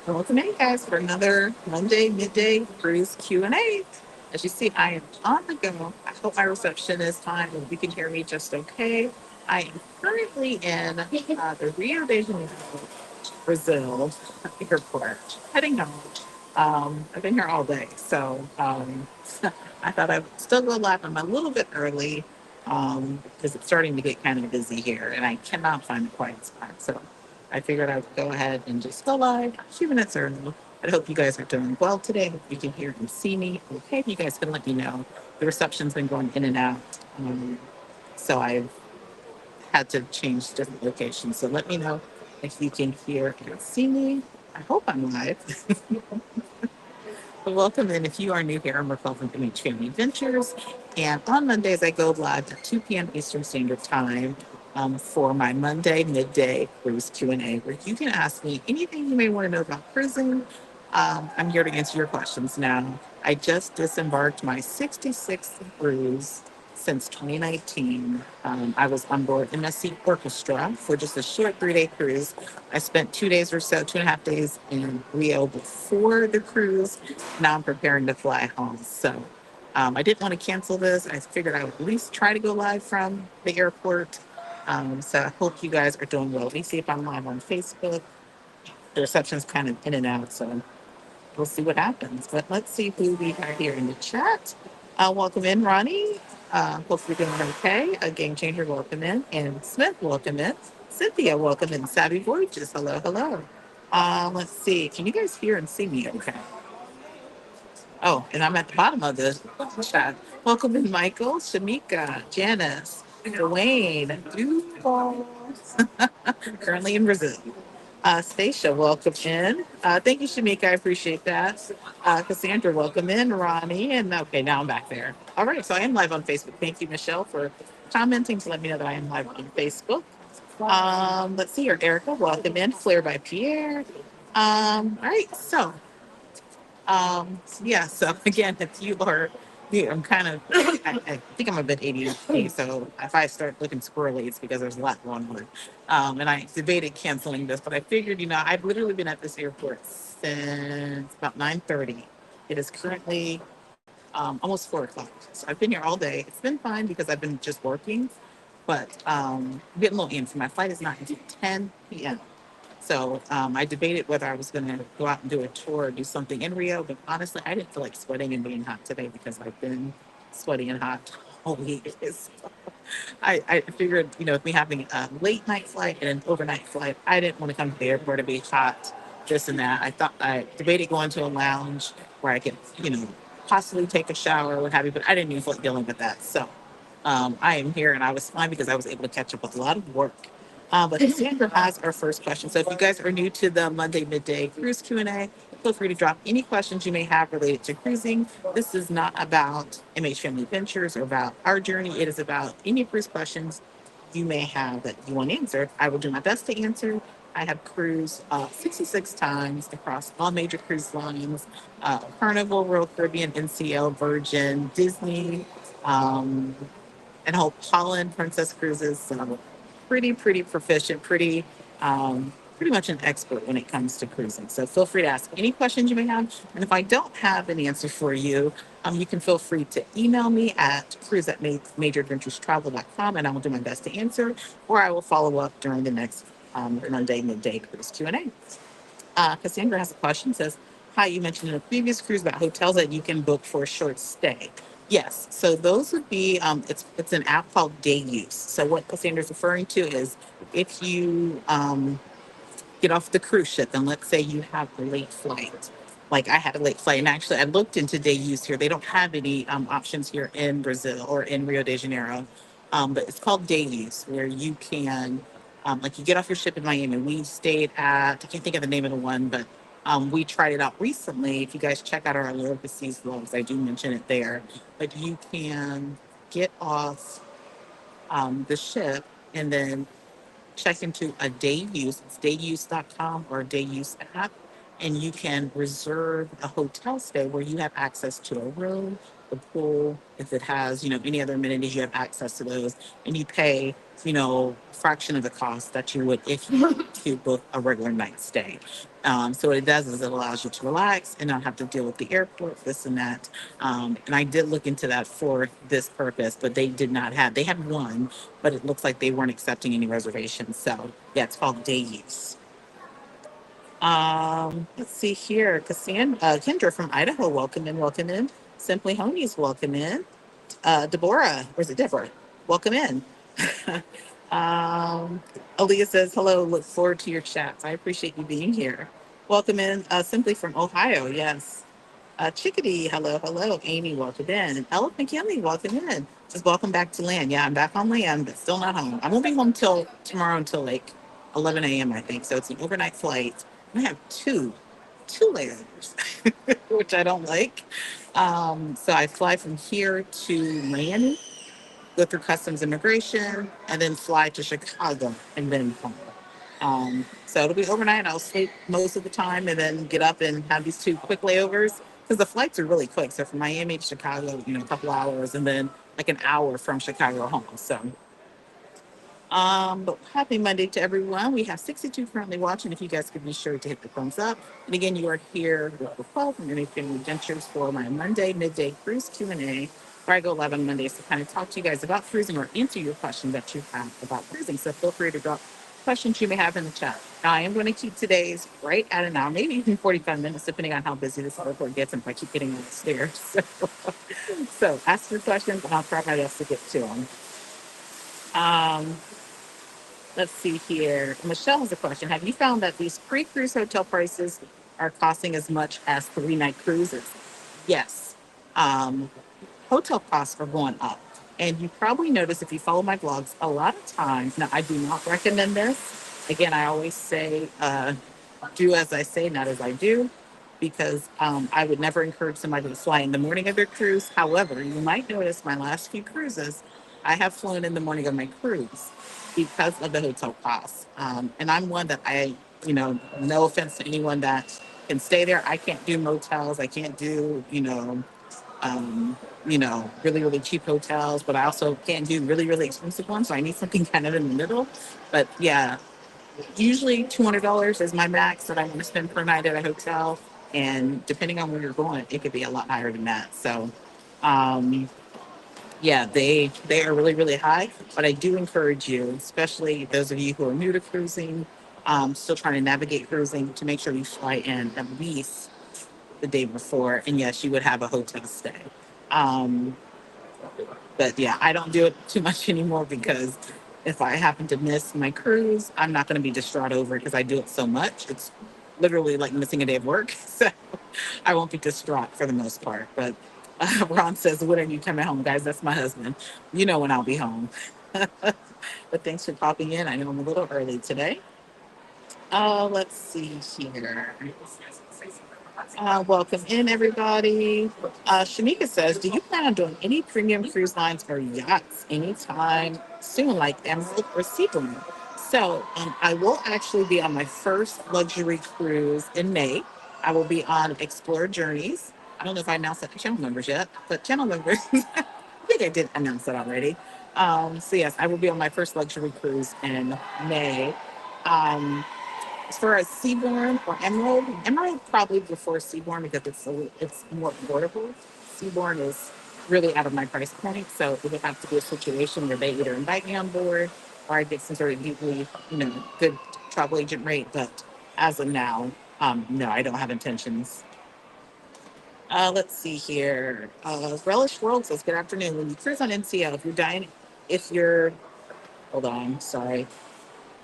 Well, welcome in, guys, for another Monday Midday Cruise Q&A. As you see, I am on the go. I hope my reception is fine and you can hear me just okay. I am currently in the Rio de Janeiro, Brazil airport, heading home. I've been here all day, so I thought I'd still go live. I'm a little bit early because it's starting to get kind of busy here, and I cannot find a quiet spot. So I figured I would go ahead and just go live a few minutes early. I hope you guys are doing well today. I hope you can hear and see me. Okay, you guys can let me know. The reception's been going in and out, so I've had to change different locations. So let me know if you can hear and see me. I hope I'm live. But welcome in. If you are new here, I'm RacQuelle from MHFamilyAdventures. And on Mondays, I go live at 2 p.m. Eastern Standard Time for my Monday midday cruise Q&A, where you can ask me anything you may want to know about cruising. I'm here to answer your questions now. I just disembarked my 66th cruise since 2019. I was on board MSC Orchestra for just a short 3-day cruise. I spent 2 days or so, 2.5 days in Rio before the cruise. Now I'm preparing to fly home. So I didn't want to cancel this. I figured I would at least try to go live from the airport. So I hope you guys are doing well. Let me see if I'm live on Facebook. The reception's kind of in and out, so we'll see what happens. But let's see who we have here in the chat. Welcome in, Ronnie. Hope you're doing okay. A game changer, welcome in. And Smith, welcome in. Cynthia, welcome in. Savvy Voyages, hello, hello. Let's see. Can you guys hear and see me okay? Oh, and I'm at the bottom of the chat. Welcome in, Michael, Shamika, Janice, Dwayne, Duval, currently in Brazil. Stacia, welcome in. Thank you, Shamika. I appreciate that. Cassandra, welcome in. Ronnie, and okay, now I'm back there. All right, so I am live on Facebook. Thank you, Michelle, for commenting to let me know that I am live on Facebook. Let's see here. Erica, welcome in. Flair by Pierre. All right, so yeah, so again, if you are, yeah, I'm kind of, I think I'm a bit ADHD, so if I start looking squirrely, it's because there's a lot going on. And I debated canceling this, but I figured, I've literally been at this airport since about 9:30. It is currently almost 4 o'clock. So I've been here all day. It's been fine because I've been just working, but I'm getting a little antsy. My flight is not until 10 p.m. So I debated whether I was going to go out and do a tour or do something in Rio, but honestly, I didn't feel like sweating and being hot today because I've been sweaty and hot all week. So I figured, with me having a late night flight and an overnight flight, I didn't want to come to the airport to be hot, this and that. I debated going to a lounge where I could, possibly take a shower or what have you, but I didn't even feel like dealing with that. So I am here and I was fine because I was able to catch up with a lot of work. But Sandra has our first question. So if you guys are new to the Monday Midday Cruise Q&A, feel free to drop any questions you may have related to cruising. This is not about MH Family Adventures or about our journey. It is about any cruise questions you may have that you want answered. I will do my best to answer. I have cruised 66 times across all major cruise lines, Carnival, Royal Caribbean, NCL, Virgin, Disney, um, and Hope Holland Princess Cruises. So pretty proficient, pretty much an expert when it comes to cruising. So feel free to ask any questions you may have. And if I don't have an answer for you, you can feel free to email me at cruise@majoradventurestravel.com and I will do my best to answer, or I will follow up during the next Monday midday cruise Q&A. Cassandra has a question. Says, "Hi, you mentioned in a previous cruise about hotels that you can book for a short stay." Yes, so those would be it's an app called Day Use. So what Cassandra's referring to is if you get off the cruise ship and let's say you have a late flight. Like I had a late flight, and actually I looked into Day Use here. They don't have any options here in Brazil or in Rio de Janeiro, but it's called Day Use, where you can like you get off your ship in Miami. We stayed at, I can't think of the name of the one, but we tried it out recently. If you guys check out our Allure of the Seas vlogs, I do mention it there. But you can get off the ship and then check into a day use. It's dayuse.com or a day use app. And you can reserve a hotel stay where you have access to a room, the pool. If it has, any other amenities, you have access to those. And you pay, a fraction of the cost that you would if you were to book a regular night stay. So what it does is it allows you to relax and not have to deal with the airport, this and that. And I did look into that for this purpose, but they did not have, they had one, but it looks like they weren't accepting any reservations. So yeah, it's called day use. Let's see here. Kendra from Idaho, welcome in, welcome in. Simply Homies, welcome in. Deborah, or is it Deborah? Welcome in. um, Aaliyah says, hello, look forward to your chats. I appreciate you being here. Welcome in, Simply from Ohio, yes. Chickadee, hello, hello. Amy, welcome in. And Ella McKinley, welcome in. Just welcome back to land. Yeah, I'm back on land, but still not home. I won't be home till tomorrow until like 11 a.m., I think. So it's an overnight flight. I have two layovers, which I don't like. So I fly from here to Miami, go through customs immigration, and then fly to Chicago and then home. So it'll be overnight. I'll sleep most of the time and then get up and have these two quick layovers because the flights are really quick. So from Miami to Chicago, a couple hours, and then like an hour from Chicago home. So but happy Monday to everyone. We have 62 currently watching. If you guys could be sure to hit the thumbs up. And again, you are here with RacQuelle from MHFamilyAdventures for my Monday midday cruise Q&A, where I go live on Mondays to kind of talk to you guys about cruising or answer your questions that you have about cruising. So feel free to drop questions you may have in the chat. Now, I am going to keep today's right at an hour, maybe even 45 minutes, depending on how busy this airport gets and if I keep getting on the stairs. So ask your questions and I'll try my best to get to them. Um, Let's see here. Michelle has a question. Have you found that these pre-cruise hotel prices are costing as much as three-night cruises? Yes. Um, Hotel costs are going up. And you probably notice if you follow my blogs, a lot of times, now I do not recommend this. Again, I always say, do as I say, not as I do, because I would never encourage somebody to fly in the morning of their cruise. However, you might notice my last few cruises, I have flown in the morning of my cruise because of the hotel costs. And I'm one that no offense to anyone that can stay there. I can't do motels. I can't do, really, really cheap hotels, but I also can't do really, really expensive ones. So I need something kind of in the middle. But yeah, usually $200 is my max that I want to spend per night at a hotel. And depending on where you're going, it could be a lot higher than that. So, um, yeah, they are really, really high. But I do encourage you, especially those of you who are new to cruising, still trying to navigate cruising, to make sure you fly in at least the day before. And yes, you would have a hotel stay. Um, but yeah, I don't do it too much anymore because if I happen to miss my cruise, I'm not going to be distraught over it because I do it so much. It's literally like missing a day of work. So I won't be distraught for the most part. But Ron says, when are you coming home, guys? That's my husband. You know when I'll be home. But thanks for popping in. I know I'm a little early today. Let's see here. Welcome in, everybody. Shamika says, do you plan on doing any premium cruise lines or yachts anytime soon, like Emerald or Seabourn? So I will actually be on my first luxury cruise in May. I will be on Explore Journeys. I don't know if I announced that to channel members yet, but channel members, I think I did announce that already. So yes, I will be on my first luxury cruise in May. Um, as far as Seabourn or Emerald probably before Seabourn because it's more affordable. Seabourn is really out of my price point, so it would have to be a situation where they either invite me on board or I get some sort of deeply, good travel agent rate. But as of now, no, I don't have intentions. Let's see here. Relish World says, good afternoon. When you cruise on NCL, if you're, hold on, sorry.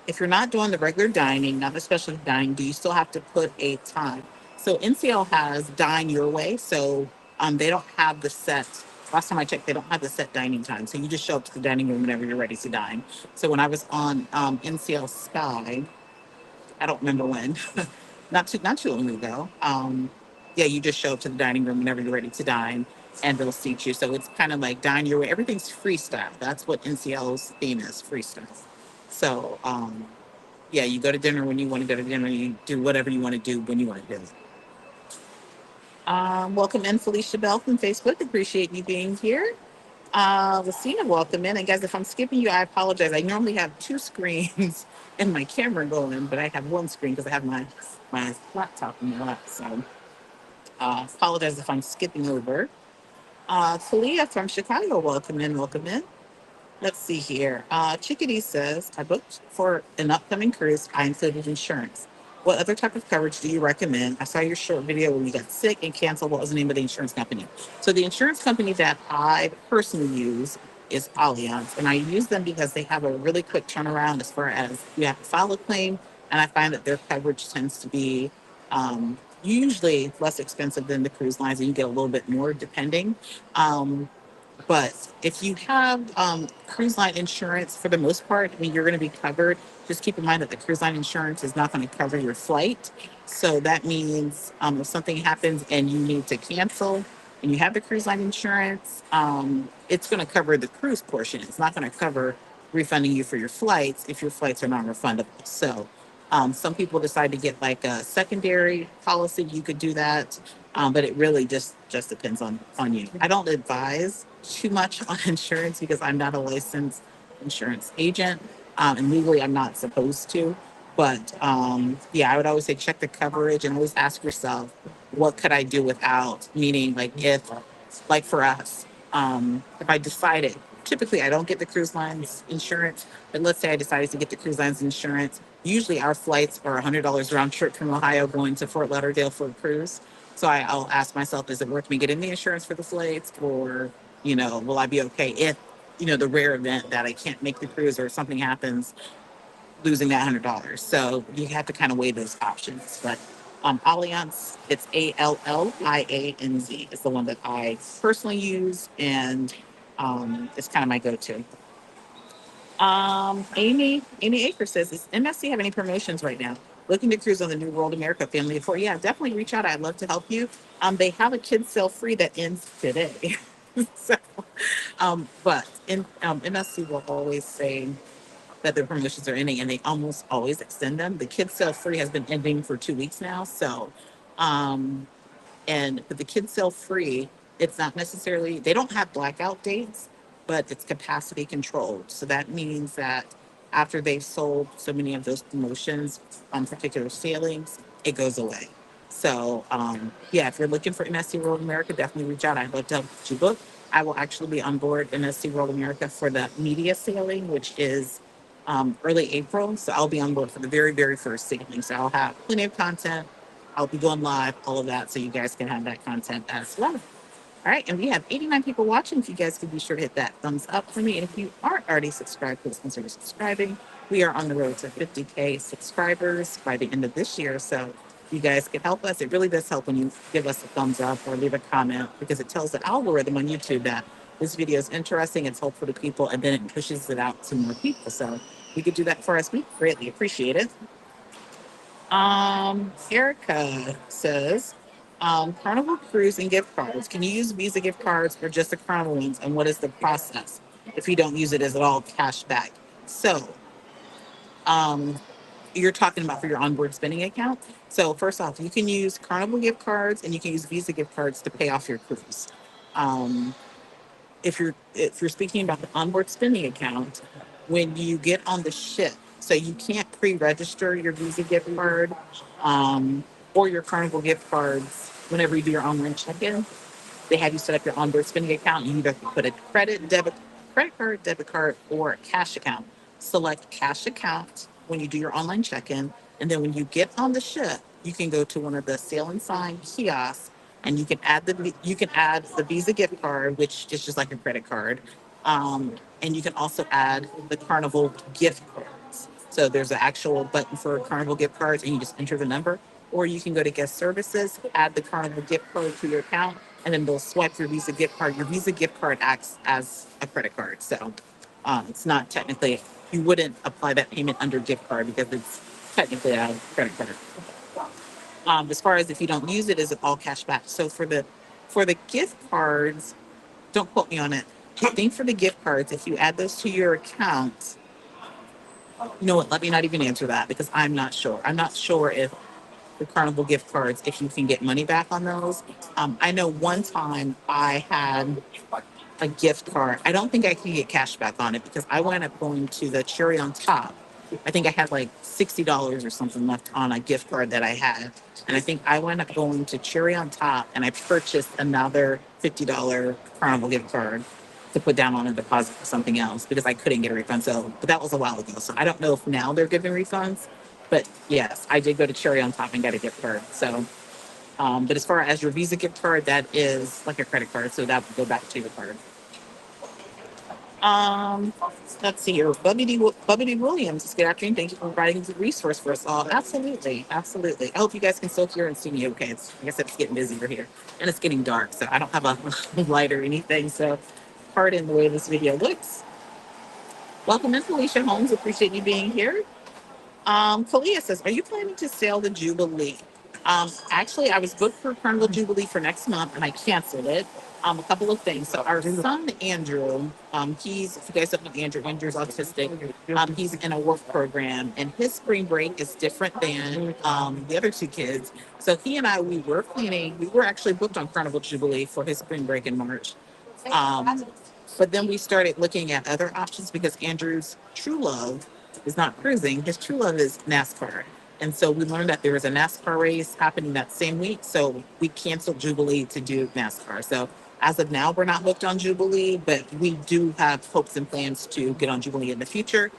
If you're not doing the regular dining, not the specialty dining, do you still have to put a time? So NCL has Dine Your Way. So they don't have the set. Last time I checked, they don't have the set dining time. So you just show up to the dining room whenever you're ready to dine. So when I was on NCL Sky, I don't remember when, not too long ago. Yeah, you just show up to the dining room whenever you're ready to dine, and they'll seat you. So it's kind of like dine your way. Everything's freestyle. That's what NCL's theme is, freestyle. So yeah, you go to dinner when you want to go to dinner. You do whatever you want to do when you want to do it. Welcome in, Felicia Bell from Facebook. Appreciate you being here. Lucina, welcome in. And guys, if I'm skipping you, I apologize. I normally have two screens and my camera going, but I have one screen because I have my laptop in my lap. So apologize if I'm skipping over. Talia from Chicago, welcome in, welcome in. Let's see here. Chickadee says, I booked for an upcoming cruise. I included insurance. What other type of coverage do you recommend? I saw your short video where you got sick and canceled. What was the name of the insurance company? So the insurance company that I personally use is Allianz, and I use them because they have a really quick turnaround as far as you have to file a claim, and I find that their coverage tends to be usually less expensive than the cruise lines, and you get a little bit more depending. Um, but if you have cruise line insurance, for the most part, I mean, you're going to be covered. Just keep in mind that the cruise line insurance is not going to cover your flight. So that means if something happens and you need to cancel and you have the cruise line insurance, it's going to cover the cruise portion. It's not going to cover refunding you for your flights if your flights are non refundable. So some people decide to get like a secondary policy. You could do that, but it really just depends on you. I don't advise too much on insurance because I'm not a licensed insurance agent, and legally I'm not supposed to. But yeah, I would always say check the coverage and always ask yourself, what could I do without? Meaning, like if, like for us, if I decided, typically I don't get the cruise lines insurance, but let's say I decided to get the cruise lines insurance. Usually our flights are $100 round trip from Ohio going to Fort Lauderdale for a cruise. So I'll ask myself, is it worth me getting the insurance for the flights, or will I be okay if the rare event that I can't make the cruise or something happens, losing that $100. So you have to kind of weigh those options. But Allianz, it's Allianz is the one that I personally use, and it's kind of my go-to. Amy Aker says, does MSC have any promotions right now? Looking to cruise on the New World America Family of Four. Yeah, definitely reach out. I'd love to help you. They have a kids sale free that ends today. So, but MSC will always say that their promotions are ending, and they almost always extend them. The kids sale free has been ending for 2 weeks now. So, um, and with the kids sale free, it's not necessarily, they don't have blackout dates, but it's capacity controlled. So that means that after they've sold so many of those promotions on particular sailings, it goes away. So yeah, if you're looking for MSC World America, definitely reach out. I'd love to help you book. I will actually be on board MSC World America for the media sailing, which is early April. So I'll be on board for the very, very first sailing. So I'll have plenty of content. I'll be going live, all of that, so you guys can have that content as well. All right, and we have 89 people watching. If you guys could be sure to hit that thumbs up for me. And if you aren't already subscribed, please consider subscribing. We are on the road to 50K subscribers by the end of this year. So you guys can help us. It really does help when you give us a thumbs up or leave a comment, because it tells the algorithm on YouTube that this video is interesting, it's helpful to people, and then it pushes it out to more people. So if you could do that for us, we greatly appreciate it. Erica says, Carnival cruise and gift cards. Can you use Visa gift cards or just the Carnival ones? And what is the process? If you don't use it, is it all cash back? So, um, you're talking about for your onboard spending account. So first off, you can use Carnival gift cards and you can use Visa gift cards to pay off your cruise. Um, if you're speaking about the onboard spending account, when you get on the ship, so you can't pre-register your Visa gift card or your Carnival gift cards whenever you do your online check-in. They have you set up your onboard spending account. You either put a credit card, debit card, or a cash account. Select cash account when you do your online check-in, and then when you get on the ship, you can go to one of the sail and sign kiosks, and you can add the Visa gift card, which is just like a credit card, and you can also add the Carnival gift cards. So there's an actual button for Carnival gift cards, and you just enter the number. Or you can go to guest services, add the Carnival gift card to your account, and then they'll swipe your Visa gift card. Your Visa gift card acts as a credit card. So it's not technically, you wouldn't apply that payment under gift card because it's technically a credit card. As far as if you don't use it, is it all cash back? So for the gift cards, don't quote me on it. I think for the gift cards, if you add those to your account, you know what? Let me not even answer that because I'm not sure. I'm not sure if the Carnival gift cards, if you can get money back on those. I know one time I had a gift card. I don't think I can get cash back on it because I wound up going to the cherry on top. I think I had like $60 or something left on a gift card that I had. And I think I wound up going to cherry on top and I purchased another $50 Carnival gift card to put down on a deposit for something else because I couldn't get a refund. So, but that was a while ago. So I don't know if now they're giving refunds. But yes, I did go to cherry on top and get a gift card. So but as far as your Visa gift card, that is like a credit card, so that would go back to your card. Um, let's see here. Bubby D. Williams, good afternoon. Thank you for providing the resource for us all. Absolutely, absolutely. I hope you guys can still hear and see me okay. Like I said, it's getting busier here, and it's getting dark, so I don't have a light or anything, so pardon the way this video looks. Welcome in, Felicia Holmes. Appreciate you being here. Kalia says, are you planning to sail the Jubilee? Actually, I was booked for Carnival Jubilee for next month and I canceled it. A couple of things. So our son, Andrew, he's, if you guys don't know Andrew, Andrew's autistic. He's in a work program and his spring break is different than the other two kids. So he and I, we were actually booked on Carnival Jubilee for his spring break in March. Um, but then we started looking at other options because Andrew's true love is not cruising. His true love is NASCAR. And so we learned that there was a NASCAR race happening that same week. So we canceled Jubilee to do NASCAR. So as of now, we're not booked on Jubilee, but we do have hopes and plans to get on Jubilee in the future.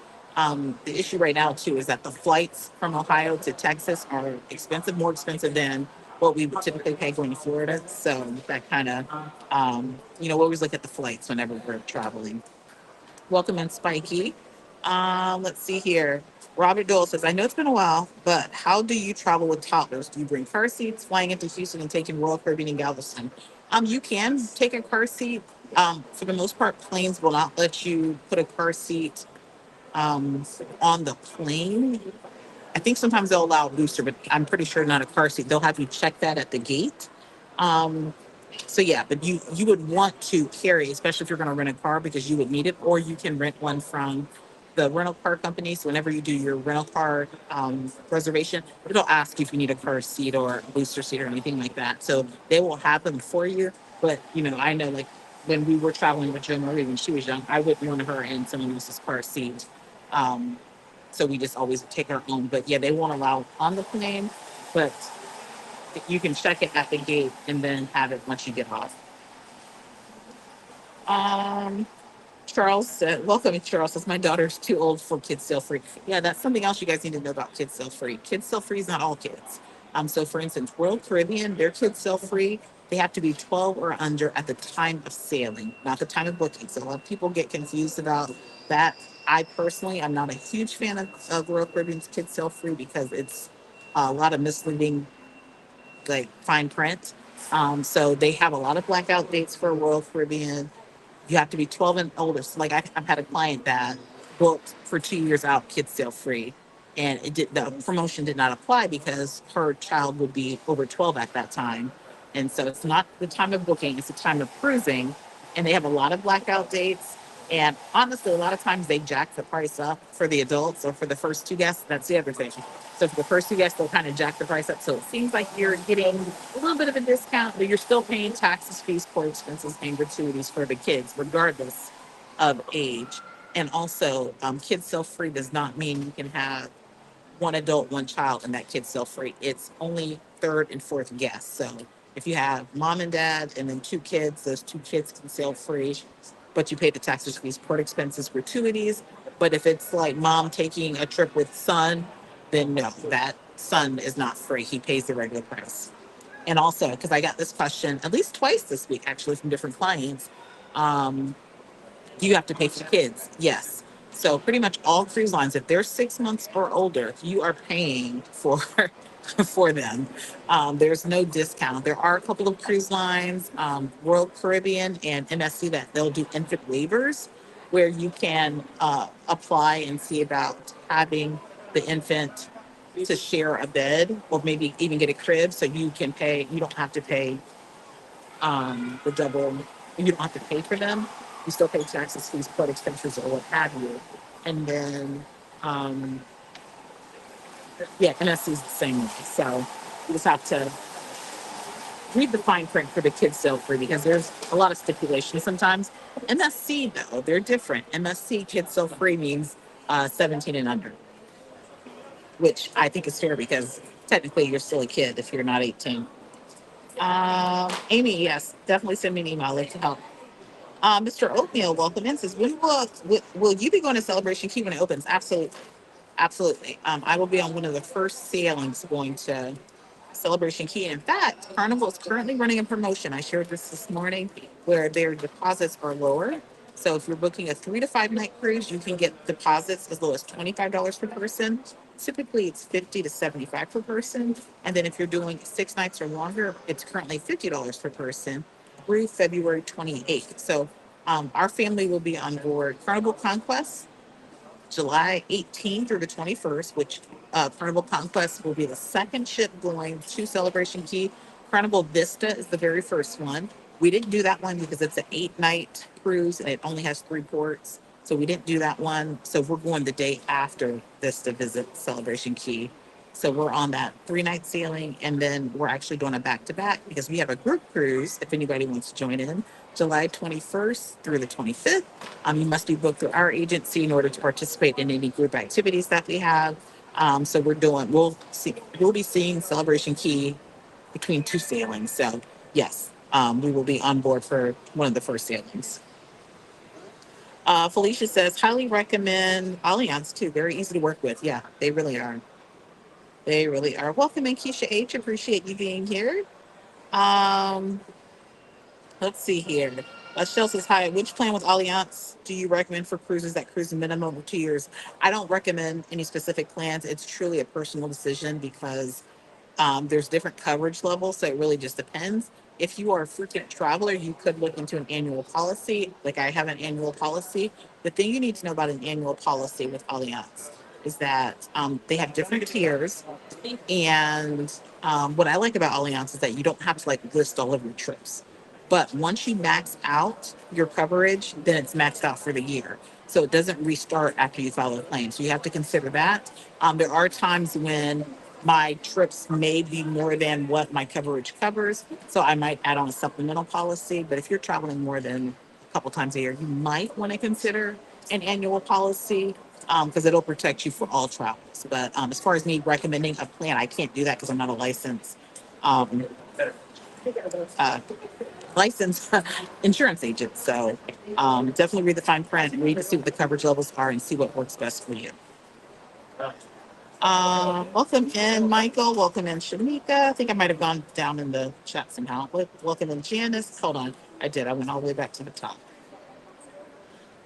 The issue right now, too, is that the flights from Ohio to Texas are expensive, more expensive than what we would typically pay going to Florida. So that kind of, we always look at the flights whenever we're traveling. Welcome in, Spiky. Let's see here. Robert Dole says, I know it's been a while, but how do you travel with toddlers? Do you bring car seats, flying into Houston and taking Royal Caribbean and Galveston? You can take a car seat. For the most part, planes will not let you put a car seat on the plane. I think sometimes they'll allow a booster, but I'm pretty sure not a car seat. They'll have you check that at the gate. Um, so yeah, but you would want to carry, especially if you're going to rent a car, because you would need it, or you can rent one from the rental car company. So whenever you do your rental car reservation, it'll ask you if you need a car seat or a booster seat or anything like that. So they will have them for you. But I know like when we were traveling with Jo Marie when she was young, I wouldn't want her in someone else's car seat. Um, so we just always take our own. But yeah, they won't allow it on the plane, but you can check it at the gate and then have it once you get off. Um, Charles said, welcome, Charles says, my daughter's too old for Kids Sail Free. Yeah, that's something else you guys need to know about Kids Sail Free. Kids Sail Free is not all kids. So for instance, Royal Caribbean, their Kids Sail Free, they have to be 12 or under at the time of sailing, not the time of booking. So a lot of people get confused about that. I personally, I'm not a huge fan of Royal Caribbean's Kids Sail Free because it's a lot of misleading, like fine print. So they have a lot of blackout dates for Royal Caribbean. You have to be 12 and older. So like I've had a client that booked for 2 years out Kids Sail Free, and the promotion did not apply because her child would be over 12 at that time. And so it's not the time of booking, it's the time of cruising. And they have a lot of blackout dates. And honestly, a lot of times they jack the price up for the adults or for the first two guests. That's the other thing. So for the first two guests, they'll kind of jack the price up. So it seems like you're getting a little bit of a discount, but you're still paying taxes, fees, port expenses, and gratuities for the kids, regardless of age. And also, Kids Sail Free does not mean you can have one adult, one child, and that Kids Sail Free. It's only third and fourth guests. So if you have mom and dad and then two kids, those two kids can sail free, but you pay the taxes, fees, port expenses, gratuities. But if it's like mom taking a trip with son, then no, that son is not free. He pays the regular price. And also, because I got this question at least twice this week, actually, from different clients, um, do you have to pay for kids? Yes. So pretty much all cruise lines, if they're 6 months or older, you are paying for for them. There's no discount. There are a couple of cruise lines, Royal Caribbean and MSC, that they'll do infant waivers where you can apply and see about having the infant to share a bed or maybe even get a crib so you can pay, you don't have to pay the double, you don't have to pay for them. You still pay taxes, fees, port expenses, or what have you. And then, yeah, MSC is the same way. So you just have to read the fine print for the kids sail free because there's a lot of stipulations sometimes. MSC though, they're different. MSC kids sail free means 17 and under, which I think is fair because technically you're still a kid if you're not 18. Amy, yes, definitely send me an email. I'd like to help. Mr. Oatmeal, welcome in. Says, when will you be going to Celebration Key when it opens? Absolutely. Absolutely. I will be on one of the first sailings going to Celebration Key. In fact, Carnival is currently running a promotion. I shared this morning where their deposits are lower. So if you're booking a 3 to 5 night cruise, you can get deposits as low as $25 per person. Typically, it's 50 to 75 per person. And then if you're doing 6 nights or longer, it's currently $50 per person through February 28th. So our family will be on board Carnival Conquest July 18th through the 21st, which Carnival Conquest will be the second ship going to Celebration Key. Carnival Vista is the very first one. We didn't do that one because it's an 8 night cruise and it only has 3 ports. So we didn't do that one. So we're going the day after Vista visit Celebration Key. So we're on that 3 night sailing, and then we're actually doing a back to back because we have a group cruise. If anybody wants to join in, July 21st through the 25th. You must be booked through our agency in order to participate in any group activities that we have. So we'll be seeing Celebration Key between 2 sailings. So yes, we will be on board for one of the first sailings. Felicia says, highly recommend Allianz too. Very easy to work with. Yeah, they really are. They really are. Welcome in, Keisha H. Appreciate you being here. Um, let's see here. Shell says, hi, which plan with Allianz do you recommend for cruises that cruise a minimum of 2 years? I don't recommend any specific plans. It's truly a personal decision because there's different coverage levels, so it really just depends. If you are a frequent traveler, you could look into an annual policy. Like I have an annual policy. The thing you need to know about an annual policy with Allianz is that they have different tiers. And what I like about Allianz is that you don't have to like list all of your trips. But once you max out your coverage, then it's maxed out for the year. So it doesn't restart after you file a claim. So you have to consider that. There are times when my trips may be more than what my coverage covers. So I might add on a supplemental policy. But if you're traveling more than a couple times a year, you might want to consider an annual policy because it'll protect you for all travels. But as far as me recommending a plan, I can't do that because I'm not a um, uh, licensed insurance agent. So definitely read the fine print, read to see what the coverage levels are, and see what works best for you. Welcome in, Michael. Welcome in, Shamika. I think I might have gone down in the chat somehow. Welcome in, Janice. Hold on. I did. I went all the way back to the top.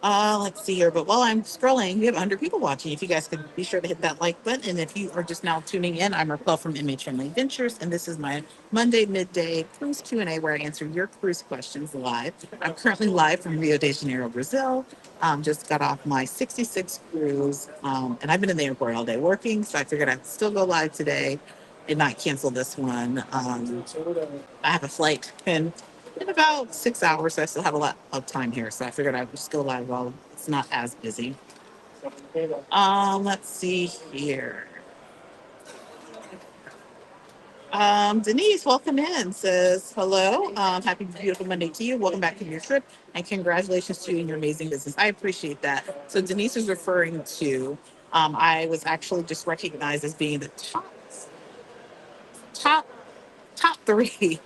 Let's see here. But while I'm scrolling, we have 100 people watching. If you guys could be sure to hit that like button. And if you are just now tuning in, I'm RacQuelle from MHFamilyAdventures, and this is my Monday midday cruise Q&A where I answer your cruise questions live. I'm currently live from Rio de Janeiro, Brazil. Just got off my 66 cruise, and I've been in the airport all day working, so I figured I'd still go live today and not cancel this one. I have a flight in about 6 hours, so I still have a lot of time here. So I figured I'd just go live while it's not as busy. Let's see here. Denise, welcome in. Says hello. Happy beautiful Monday to you. Welcome back from your trip, and congratulations to you and your amazing business. I appreciate that. So Denise is referring to. I was actually just recognized as being the top top three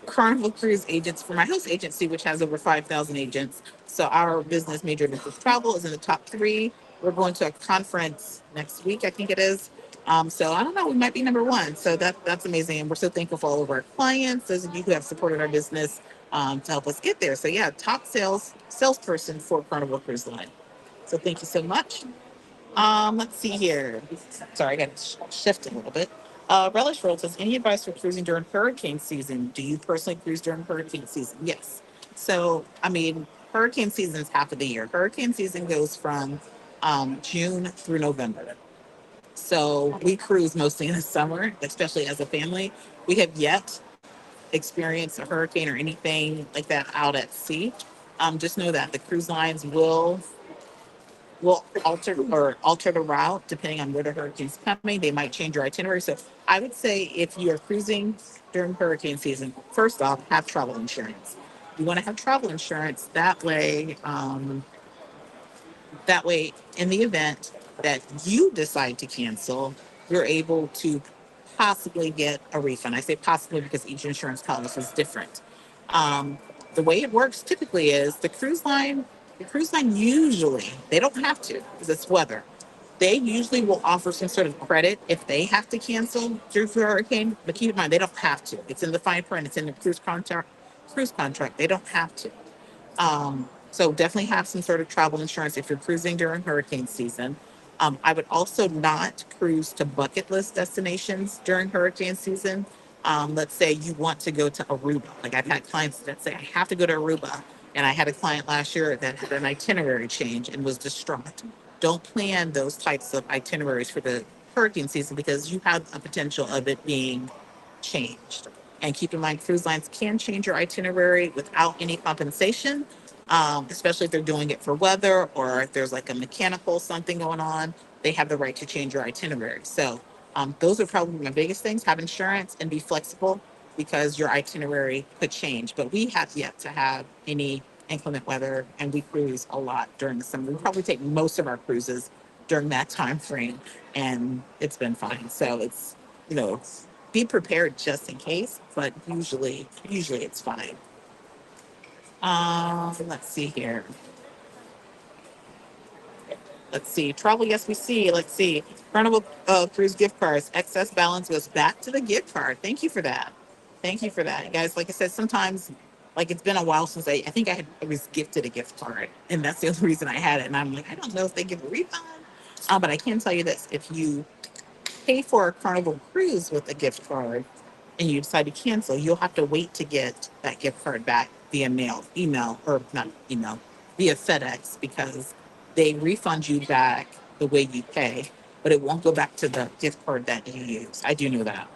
Carnival Cruise agents for my host agency, which has over 5,000 agents. So our business, Major Business Travel, is in the top 3. We're going to a conference next week, I think it is. So I don't know, we might be number 1. So that's amazing. And we're so thankful for all of our clients, those of you who have supported our business to help us get there. So yeah, top salesperson for Carnival Cruise Line. So thank you so much. Let's see here. Sorry, I got to shift a little bit. Relish Roll says, any advice for cruising during hurricane season? Do you personally cruise during hurricane season? Yes. So, I mean, hurricane season is half of the year. Hurricane season goes from June through November. So we cruise mostly in the summer, especially as a family. We have yet experienced a hurricane or anything like that out at sea. Just know that the cruise lines will will alter the route depending on where the hurricane's coming. They might change your itinerary. So I would say if you are cruising during hurricane season, first off, have travel insurance. You want to have travel insurance that way, in the event that you decide to cancel, you're able to possibly get a refund. I say possibly because each insurance policy is different. Um, the way it works typically is the cruise line usually, they don't have to because it's weather. They usually will offer some sort of credit if they have to cancel due to a hurricane, but keep in mind they don't have to. It's in the fine print, it's in the cruise contract. They don't have to. So definitely have some sort of travel insurance if you're cruising during hurricane season. I would also not cruise to bucket list destinations during hurricane season. Let's say you want to go to Aruba. Like I've had clients that say, I have to go to Aruba. And I had a client last year that had an itinerary change and was distraught. Don't plan those types of itineraries for the hurricane season because you have a potential of it being changed. And keep in mind, cruise lines can change your itinerary without any compensation, especially if they're doing it for weather or if there's like a mechanical something going on. They have the right to change your itinerary. So those are probably my biggest things. Have insurance and be flexible because your itinerary could change. But we have yet to have any inclement weather, and we cruise a lot during the summer. We probably take most of our cruises during that time frame, and it's been fine. So it's you know be prepared just in case, but usually it's fine. Let's see here. Let's see. Travel, yes, we see. Let's see. Carnival cruise gift cards. Excess balance goes back to the gift card. Thank you for that. Thank you for that, guys. Like I said, sometimes, like it's been a while since I think I was gifted a gift card, and that's the only reason I had it. And I'm like, I don't know if they give a refund, but I can tell you this: if you pay for a Carnival cruise with a gift card and you decide to cancel, you'll have to wait to get that gift card back via email, or not email, via FedEx, because they refund you back the way you pay, but it won't go back to the gift card that you use. I do know that.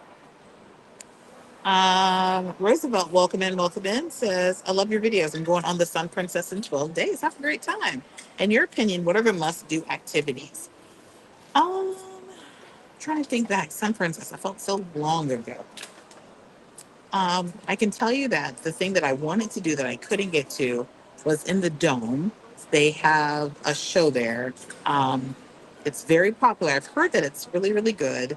Roosevelt, welcome in, says, I love your videos. I'm going on the Sun Princess in 12 days. Have a great time. In your opinion, what are the must do activities? Um, Trying to think back, Sun Princess, I felt so long ago. I can tell you that the thing that I wanted to do that I couldn't get to was in the dome. They have a show there. Um, it's very popular. I've heard that it's really, really good.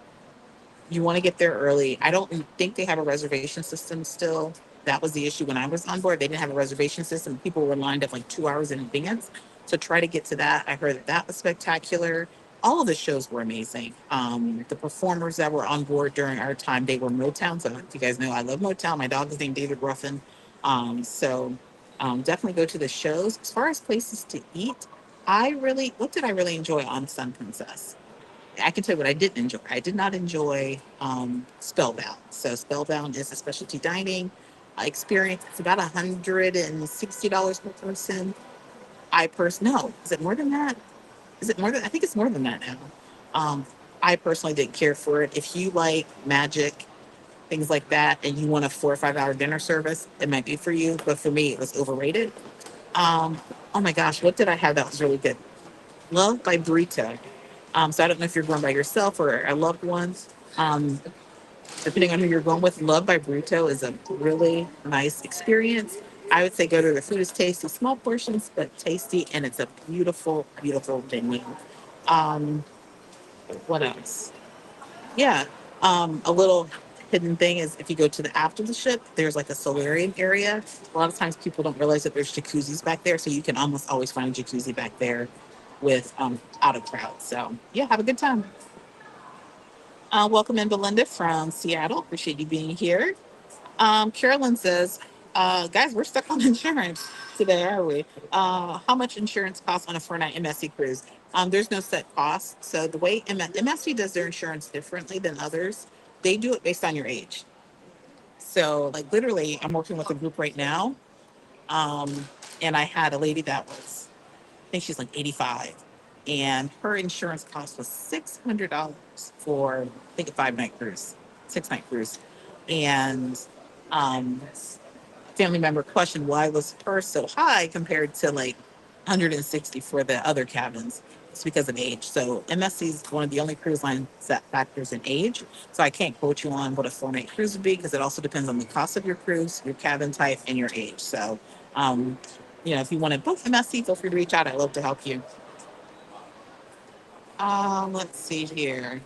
You want to get there early. I don't think they have a reservation system still. That was the issue when I was on board. They didn't have a reservation system. People were lined up like 2 hours in advance to try to get to that. I heard that that was spectacular. All of the shows were amazing. The performers that were on board during our time, they were Motown. So if you guys know, I love Motown. My dog is named David Ruffin. Definitely go to the shows. As far as places to eat, what did I really enjoy on Sun Princess? I can tell you what I didn't enjoy. I did not enjoy Spellbound. So Spellbound is a specialty dining experience. It's about $160 per person. No, is it more than that? Is it more than? I think it's more than that now. Um, I personally didn't care for it. If you like magic, things like that, and you want a 4 or 5 hour dinner service, it might be for you. But for me, it was overrated. Um, oh my gosh, what did I have that was really good? Love by Burrito. So I don't know if you're going by yourself or a loved ones. Um, Depending on who you're going with, Love by Burrito is a really nice experience. I would say go to the food is tasty, small portions but tasty, and it's a beautiful, beautiful venue. Um, what else? Yeah. A little hidden thing is if you go to the after the ship, there's like a solarium area. A lot of times people don't realize that there's jacuzzis back there, so you can almost always find a jacuzzi back there with out of crowd. So yeah, have a good time. Welcome in Belinda from Seattle. Appreciate you being here. Carolyn says, guys, we're stuck on insurance today, are we? How much insurance costs on a 4 night MSC cruise? There's no set cost. So the way MSC does their insurance differently than others, they do it based on your age. So, like, literally, I'm working with a group right now, um, and I had a lady that was, I think she's like 85, and her insurance cost was $600 for, I think, a 5 night cruise, 6 night cruise. And um, family member questioned why was hers so high compared to like 160 for the other cabins. It's because of age. So MSC is one of the only cruise lines that factors in age. So I can't quote you on what a 4-night cruise would be because it also depends on the cost of your cruise, your cabin type, and your age. So, um, if you want to book MSC, feel free to reach out. I'd love to help you. Let's see here.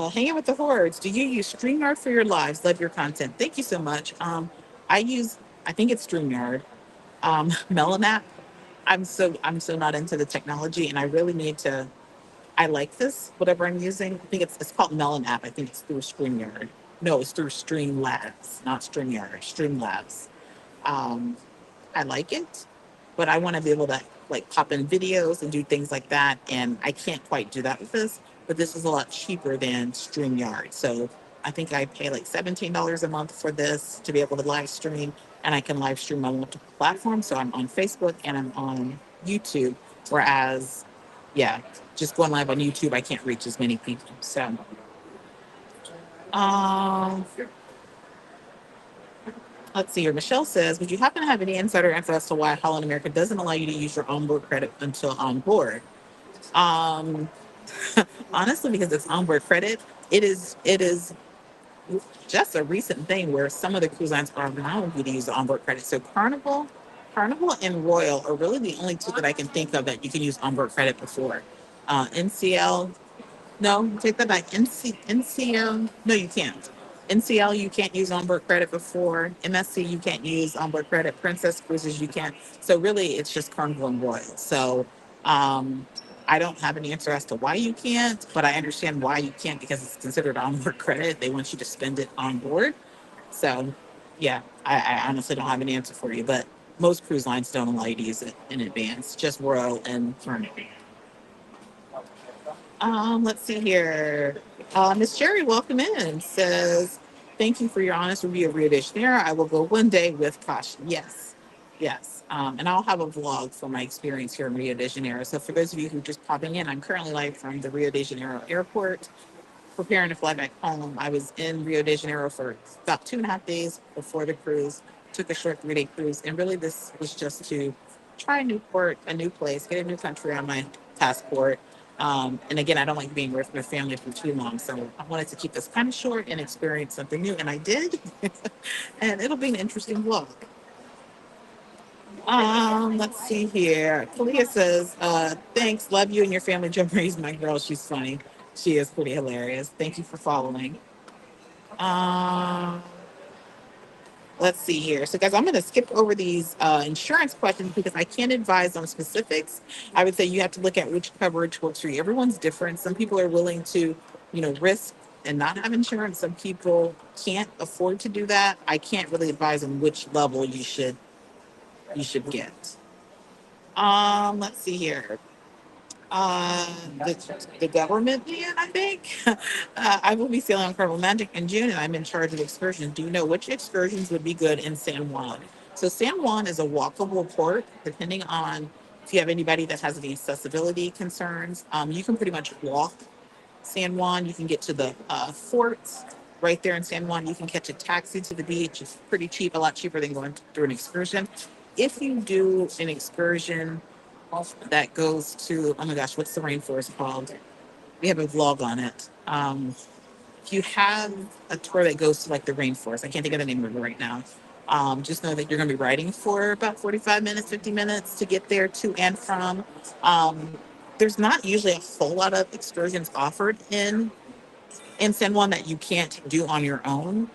Hanging with the hordes. Do you use StreamYard for your lives? Love your content. Thank you so much. I use, I think it's StreamYard. Melanap. I'm so not into the technology, and I really need to. I like this whatever I'm using. I think it's called Melon app. I think it's through StreamYard. No, it's through Streamlabs, not StreamYard. Streamlabs. Um, I like it, but I want to be able to like pop in videos and do things like that. And I can't quite do that with this, but this is a lot cheaper than StreamYard. So I think I pay like $17 a month for this to be able to live stream, and I can live stream on multiple platforms. So I'm on Facebook and I'm on YouTube. Whereas, yeah, just going live on YouTube, I can't reach as many people. So, um, let's see here. Michelle says, would you happen to have any insider info as to why Holland America doesn't allow you to use your onboard credit until on board? Um, Honestly, because it's onboard credit, it is just a recent thing where some of the cruise lines are allowing you to use the onboard credit. So Carnival and Royal are really the only two that I can think of that you can use onboard credit before. NCL, no, take that back. NCL, no, you can't. NCL, you can't use onboard credit before. MSC, you can't use onboard credit. Princess Cruises, you can't. So really, it's just Carnival and Royal. So um, I don't have an answer as to why you can't, but I understand why you can't because it's considered onboard credit. They want you to spend it on board. So yeah, I honestly don't have an answer for you, but most cruise lines don't allow you to use it in advance, just Royal and Carnival. Let's see here. Miss Cherry, welcome in. Says, thank you for your honest review of Rio de Janeiro. I will go one day with caution. Yes, yes. And I'll have a vlog for my experience here in Rio de Janeiro. So for those of you who are just popping in, I'm currently live from the Rio de Janeiro airport preparing to fly back home. I was in Rio de Janeiro for about 2.5 days before the cruise, took a short 3-day cruise. And really, this was just to try a new port, a new place, get a new country on my passport. And again, I don't like being with my family for too long. So I wanted to keep this kind of short and experience something new. And I did. And it'll be an interesting vlog. Let's see here. Kalia says, thanks, love you and your family. Joe Marie's my girl. She's funny. She is pretty hilarious. Thank you for following. Um, let's see here. So, guys, I'm going to skip over these insurance questions because I can't advise on specifics. I would say you have to look at which coverage works for you. Everyone's different. Some people are willing to, risk and not have insurance. Some people can't afford to do that. I can't really advise on which level you should get. Let's see here. The government man, I think. I will be sailing on Carnival Magic in June, and I'm in charge of excursions. Do you know which excursions would be good in San Juan? So San Juan is a walkable port, depending on if you have anybody that has any accessibility concerns. You can pretty much walk San Juan. You can get to the forts right there in San Juan. You can catch a taxi to the beach. It's pretty cheap, a lot cheaper than going through an excursion. If you do an excursion that goes to, oh my gosh, what's the rainforest called? We have a vlog on it. If you have a tour that goes to like the rainforest, I can't think of the name of it right now. Just know that you're going to be riding for about 45 minutes, 50 minutes to get there to and from. Um, there's not usually a whole lot of excursions offered in San Juan that you can't do on your own.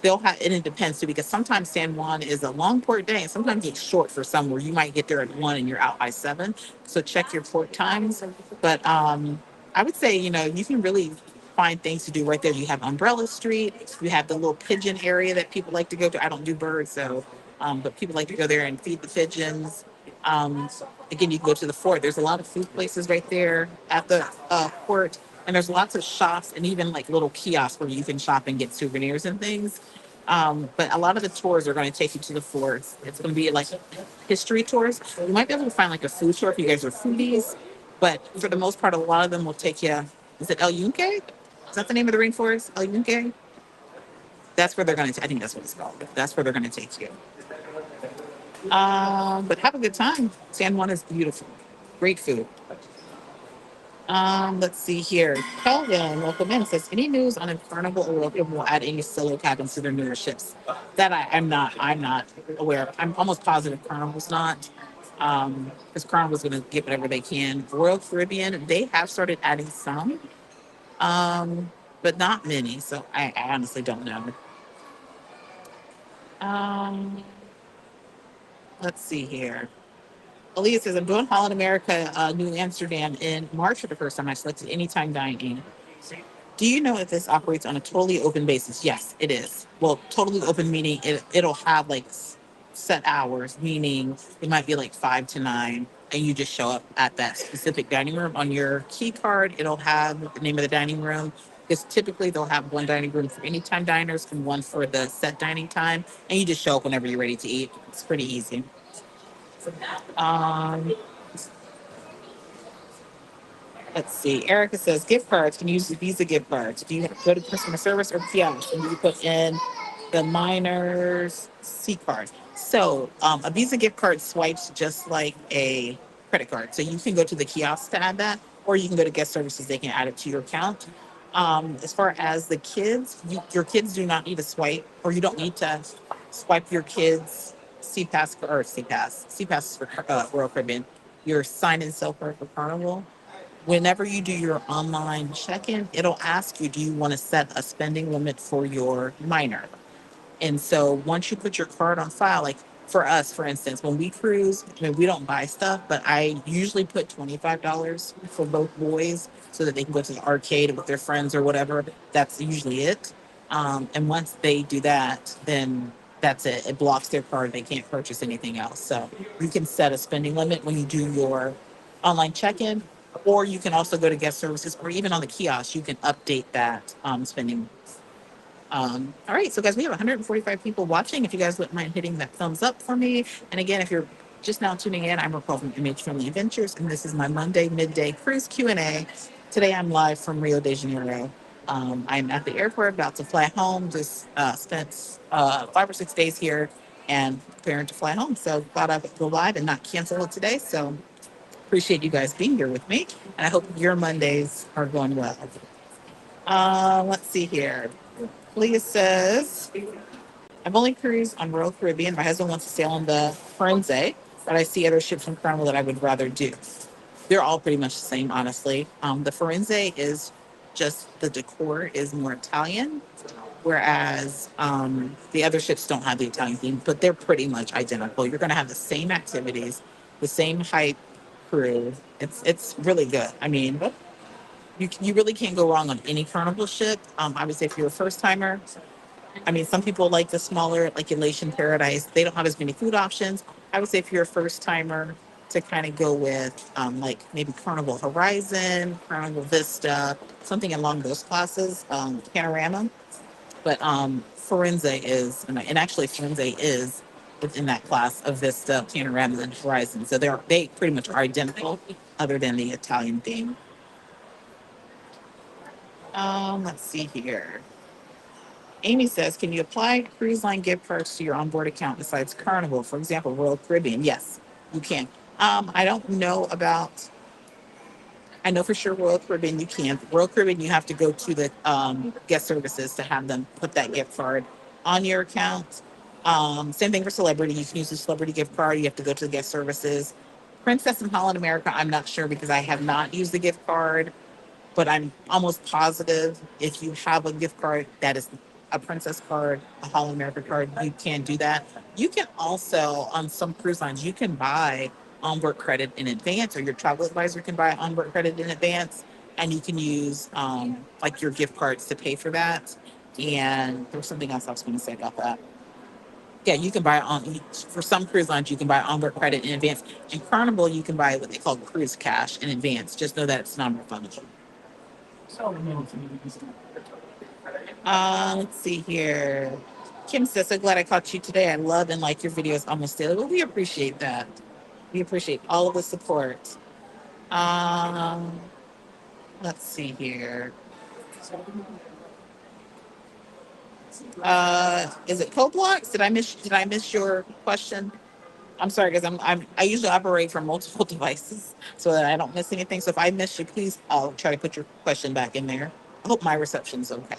They'll have, and it depends too, because sometimes San Juan is a long port day, and sometimes it's short for some, where you might get there at 1 and you're out by 7. So check your port times. But I would say, you can really find things to do right there. You have Umbrella Street, you have the little pigeon area that people like to go to. I don't do birds, so but people like to go there and feed the pigeons. Again, you can go to the fort. There's a lot of food places right there at the port, and there's lots of shops and even like little kiosks where you can shop and get souvenirs and things. But a lot of the tours are going to take you to the forts. It's going to be like history tours. You might be able to find like a food tour if you guys are foodies, but for the most part, a lot of them will take you. Is it El Yunque? Is that the name of the rainforest? El Yunque? That's where they're going to. I think that's what it's called. That's where they're going to take you. But have a good time. San Juan is beautiful. Great food. Let's see here. Kelvin, welcome in. Says any news on if Carnival or Welcome will add any solo cabins to their newer ships? That I'm not aware of. I'm almost positive Carnival's not. Because Carnival's gonna get whatever they can. Royal Caribbean, they have started adding some, but not many. So I honestly don't know. Um, let's see here. Aaliyah says, I'm doing Holland America, New Amsterdam in March for the first time. I selected anytime dining. Do you know if this operates on a totally open basis? Yes, it is. Well, totally open meaning it'll have like set hours, meaning it might be like 5 to 9, and you just show up at that specific dining room. On your key card, it'll have the name of the dining room. Because typically they'll have one dining room for anytime diners and one for the set dining time, and you just show up whenever you're ready to eat. It's pretty easy. Um, Let's see. Erica says gift cards can use Visa gift cards. Do you have to go to customer service or kiosk and you put in the minor's C card? So a Visa gift card swipes just like a credit card. So you can go to the kiosk to add that, or you can go to guest services. They can add it to your account. As far as the kids, your kids do not need to swipe, or you don't need to swipe your kids C pass or C pass for Royal Caribbean. Your sign in cell card for Carnival. Whenever you do your online check-in, it'll ask you, do you want to set a spending limit for your minor? And so once you put your card on file, like for us, for instance, when we cruise, I mean, we don't buy stuff, but I usually put $25 for both boys so that they can go to the arcade with their friends or whatever. That's usually it. And once they do that, then that's it. It blocks their card. They can't purchase anything else. So you can set a spending limit when you do your online check-in, or you can also go to guest services, or even on the kiosk, you can update that spending. All right, so guys, we have 145 people watching. If you guys wouldn't mind hitting that thumbs up for me. And again, if you're just now tuning in, I'm RacQuelle from MHFamilyAdventures, and this is my Monday midday cruise Q&A. Today, I'm live from Rio de Janeiro. I'm at the airport, about to fly home. Just spent 5 or 6 days here and preparing to fly home. So thought I would go live and not cancel it today. So appreciate you guys being here with me, and I hope your Mondays are going well. Let's see here. Leah says, I've only cruised on Royal Caribbean. My husband wants to sail on the Firenze, but I see other ships from Carnival that I would rather do. They're all pretty much the same, honestly. The Firenze is just the decor is more Italian, whereas the other ships don't have the Italian theme, but they're pretty much identical. You're going to have the same activities, the same hype crew. It's really good. I mean, you really can't go wrong on any Carnival ship. I would say if you're a first timer, I mean, some people like the smaller, like Elation Paradise. They don't have as many food options. I would say if you're a first timer, to kind of go with like maybe Carnival Horizon, Carnival Vista, something along those classes, Panorama. But Firenze is, and actually Firenze is within that class of Vista, Panorama, and Horizon. So they pretty much are identical, other than the Italian theme. Let's see here. Amy says, can you apply cruise line gift cards to your onboard account besides Carnival? For example, Royal Caribbean. Yes, you can. I don't know about, I know for sure Royal Caribbean you can. Royal Caribbean, you have to go to the guest services to have them put that gift card on your account. Same thing for Celebrity. You can use the Celebrity gift card. You have to go to the guest services. Princess and Holland America, I'm not sure because I have not used the gift card, but I'm almost positive if you have a gift card that is a Princess card, a Holland America card, you can do that. You can also, on some cruise lines, you can buy onboard credit in advance, or your travel advisor can buy onboard credit in advance, and you can use like your gift cards to pay for that. And there's something else I was going to say about that. Yeah, you can buy on for some cruise lines, you can buy onboard credit in advance. In Carnival, you can buy what they call cruise cash in advance. Just know that it's non-refundable. Let's see here. Kim says, so glad I caught you today. I love and like your videos almost daily. Well, we appreciate that. We appreciate all of the support. Um, let's see here. Is it co-blocks? Did I miss your question? I'm sorry, because I usually operate from multiple devices so that I don't miss anything. So if I miss you, please, I'll try to put your question back in there. I hope my reception's okay.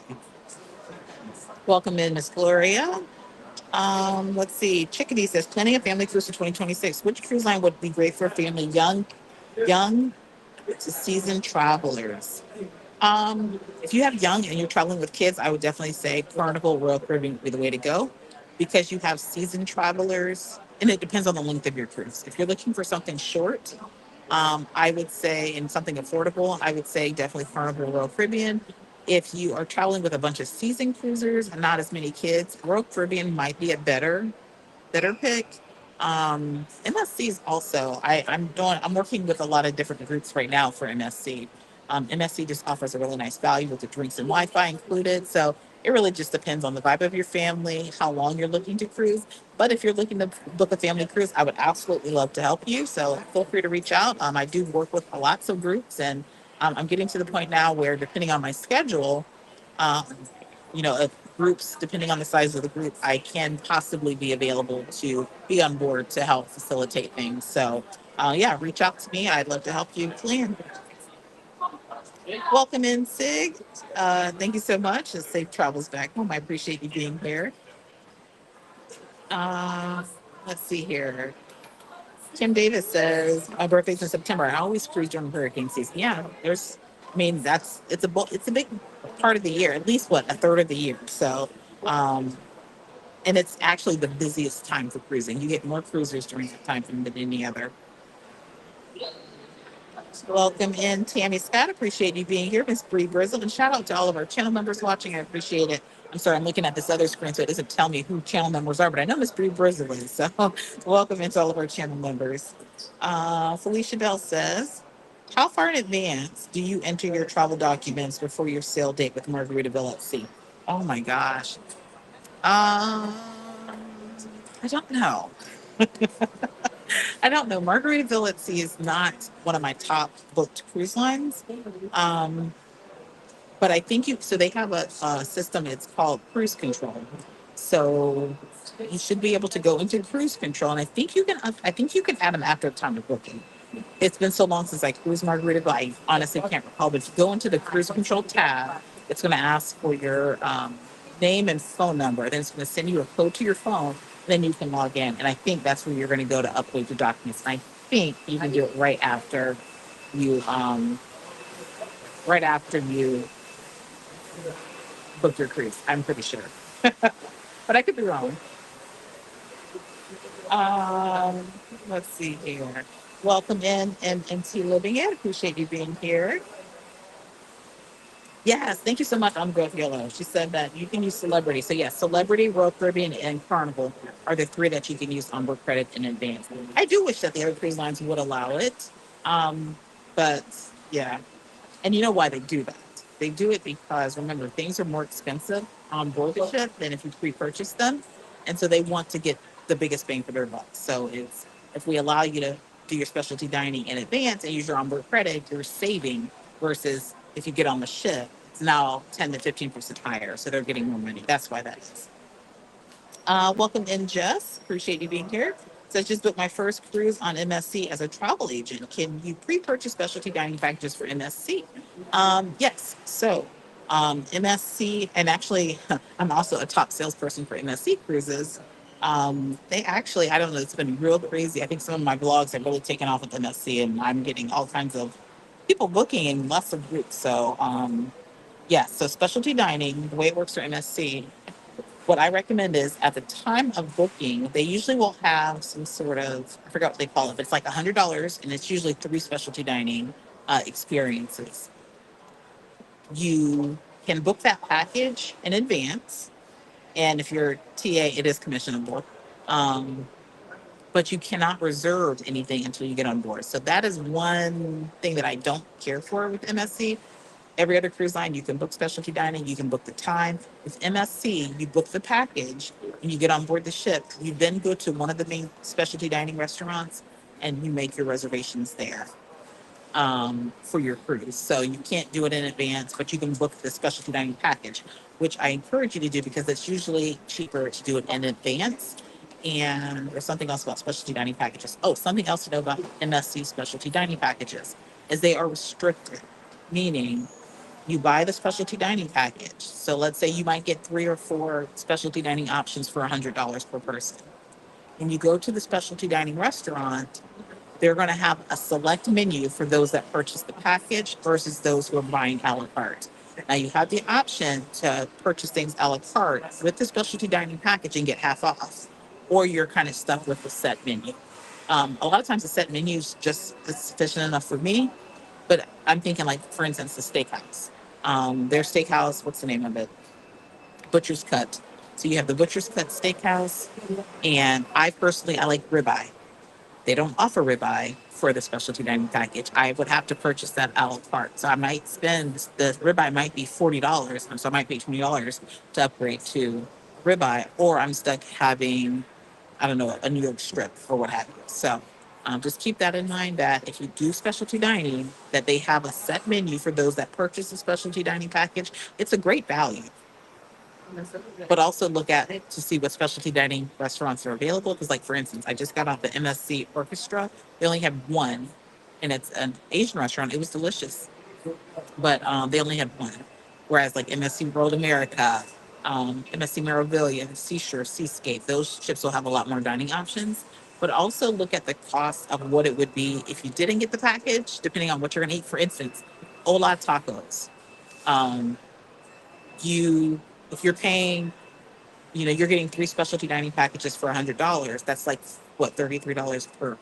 Welcome in, Miss Gloria. Let's see. Chickadee says planning a family cruise for 2026. Which cruise line would be great for a family, young to seasoned travelers? If you have young and you're traveling with kids, I would definitely say Carnival Royal Caribbean would be the way to go because you have seasoned travelers, and it depends on the length of your cruise. If you're looking for something short, I would say, and something affordable, I would say definitely Carnival Royal Caribbean. If you are traveling with a bunch of seasoned cruisers and not as many kids, Royal Caribbean might be a better pick. MSC's also, I'm working with a lot of different groups right now for MSC. MSC just offers a really nice value with the drinks and Wi-Fi included. So it really just depends on the vibe of your family, how long you're looking to cruise. But if you're looking to book a family cruise, I would absolutely love to help you. So feel free to reach out. I do work with lots of groups, and I'm getting to the point now where, depending on my schedule, um, groups, depending on the size of the group, I can possibly be available to be on board to help facilitate things. So, yeah, reach out to me. I'd love to help you plan. Welcome in, Sig. Thank you so much. And safe travels back home. I appreciate you being here. Uh, let's see here. Tim Davis says, my birthday's in September. I always cruise during hurricane season. Yeah, it's a big part of the year, at least a third of the year. So, um, and it's actually the busiest time for cruising. You get more cruisers during that time than any other. Welcome in, Tammy Scott. Appreciate you being here, Miss Bree Brizzle, and shout out to all of our channel members watching. I appreciate it. I'm sorry, I'm looking at this other screen, so it doesn't tell me who channel members are, but I know Miss Bree Brizzle is. So, welcome into all of our channel members. Felicia Bell says, "How far in advance do you enter your travel documents before your sail date with Margaritaville at Sea?" Oh my gosh. Um, I don't know. I don't know. Margaritaville at Sea is not one of my top booked cruise lines. Um, but I think so they have a system, it's called cruise control. So you should be able to go into cruise control. And I think you can add them after the time of booking. It's been so long since I cruised Margaritaville, I honestly can't recall. But if you go into the cruise control tab, it's going to ask for your name and phone number. Then it's going to send you a code to your phone. Then you can log in. And I think that's where you're going to go to upload your documents. And I think you can do it you right after you book your cruise. I'm pretty sure, but I could be wrong. Um, let's see here. Welcome in and into living it. Appreciate you being here. Yes, thank you so much, on Growth Yellow. She said that you can use Celebrity. So yes, Celebrity, Royal Caribbean, and Carnival are the three that you can use onboard credit in advance. I do wish that the other cruise lines would allow it. Um, but yeah. And you know why they do that? They do it because, remember, things are more expensive on board the ship than if you pre-purchase them. And so they want to get the biggest bang for their buck. So if we allow you to do your specialty dining in advance and use your onboard credit, you're saving, versus if you get on the ship, it's now 10 to 15% higher. So they're getting more money. That's why that is. Welcome in, Jess. Appreciate you being here. So I just booked my first cruise on MSC as a travel agent. Can you pre-purchase specialty dining packages for MSC? Yes. So MSC, and actually, I'm also a top salesperson for MSC Cruises. They actually, I don't know, it's been real crazy. I think some of my blogs have really taken off with MSC, and I'm getting all kinds of people booking and lots of groups. So, yeah, so specialty dining, the way it works for MSC, what I recommend is, at the time of booking, they usually will have some sort of, I forgot what they call it, but it's like $100, and it's usually three specialty dining experiences. You can book that package in advance, and if you're TA, it is commissionable. Um, but you cannot reserve anything until you get on board. So that is one thing that I don't care for with MSC. Every other cruise line, you can book specialty dining, you can book the time. With MSC, you book the package and you get on board the ship. You then go to one of the main specialty dining restaurants and you make your reservations there for your cruise. So you can't do it in advance, but you can book the specialty dining package, which I encourage you to do because it's usually cheaper to do it in advance. And there's something else about specialty dining packages. Oh, something else to know about MSC specialty dining packages is they are restricted, meaning you buy the specialty dining package. So let's say you might get 3 or 4 specialty dining options for $100 per person. When you go to the specialty dining restaurant, they're going to have a select menu for those that purchase the package versus those who are buying a la carte. Now you have the option to purchase things a la carte with the specialty dining package and get half off, or you're kind of stuck with the set menu. A lot of times the set menu is just is sufficient enough for me, but I'm thinking like, for instance, the steakhouse. Their steakhouse, what's the name of it? Butcher's Cut. So you have the Butcher's Cut Steakhouse, and I like ribeye. They don't offer ribeye for the specialty dining package. I would have to purchase that a la carte. So I might spend the ribeye might be $40, and so I might pay $20 to upgrade to ribeye, or I'm stuck having, I don't know, a New York strip or what have you. So just keep that in mind that if you do specialty dining, that they have a set menu for those that purchase the specialty dining package. It's a great value, but also look at it to see what specialty dining restaurants are available. Because, like, for instance, I just got off the MSC Orchestra. They only have one, and it's an Asian restaurant. It was delicious, but they only had one. Whereas, like MSC World America, MSC Meraviglia, Seashore, Seascape, those ships will have a lot more dining options. But also look at the cost of what it would be if you didn't get the package, depending on what you're going to eat. For instance, Ola Tacos. Um, you, if you're paying, you're getting 3 specialty dining packages for $100. That's like what, $33 per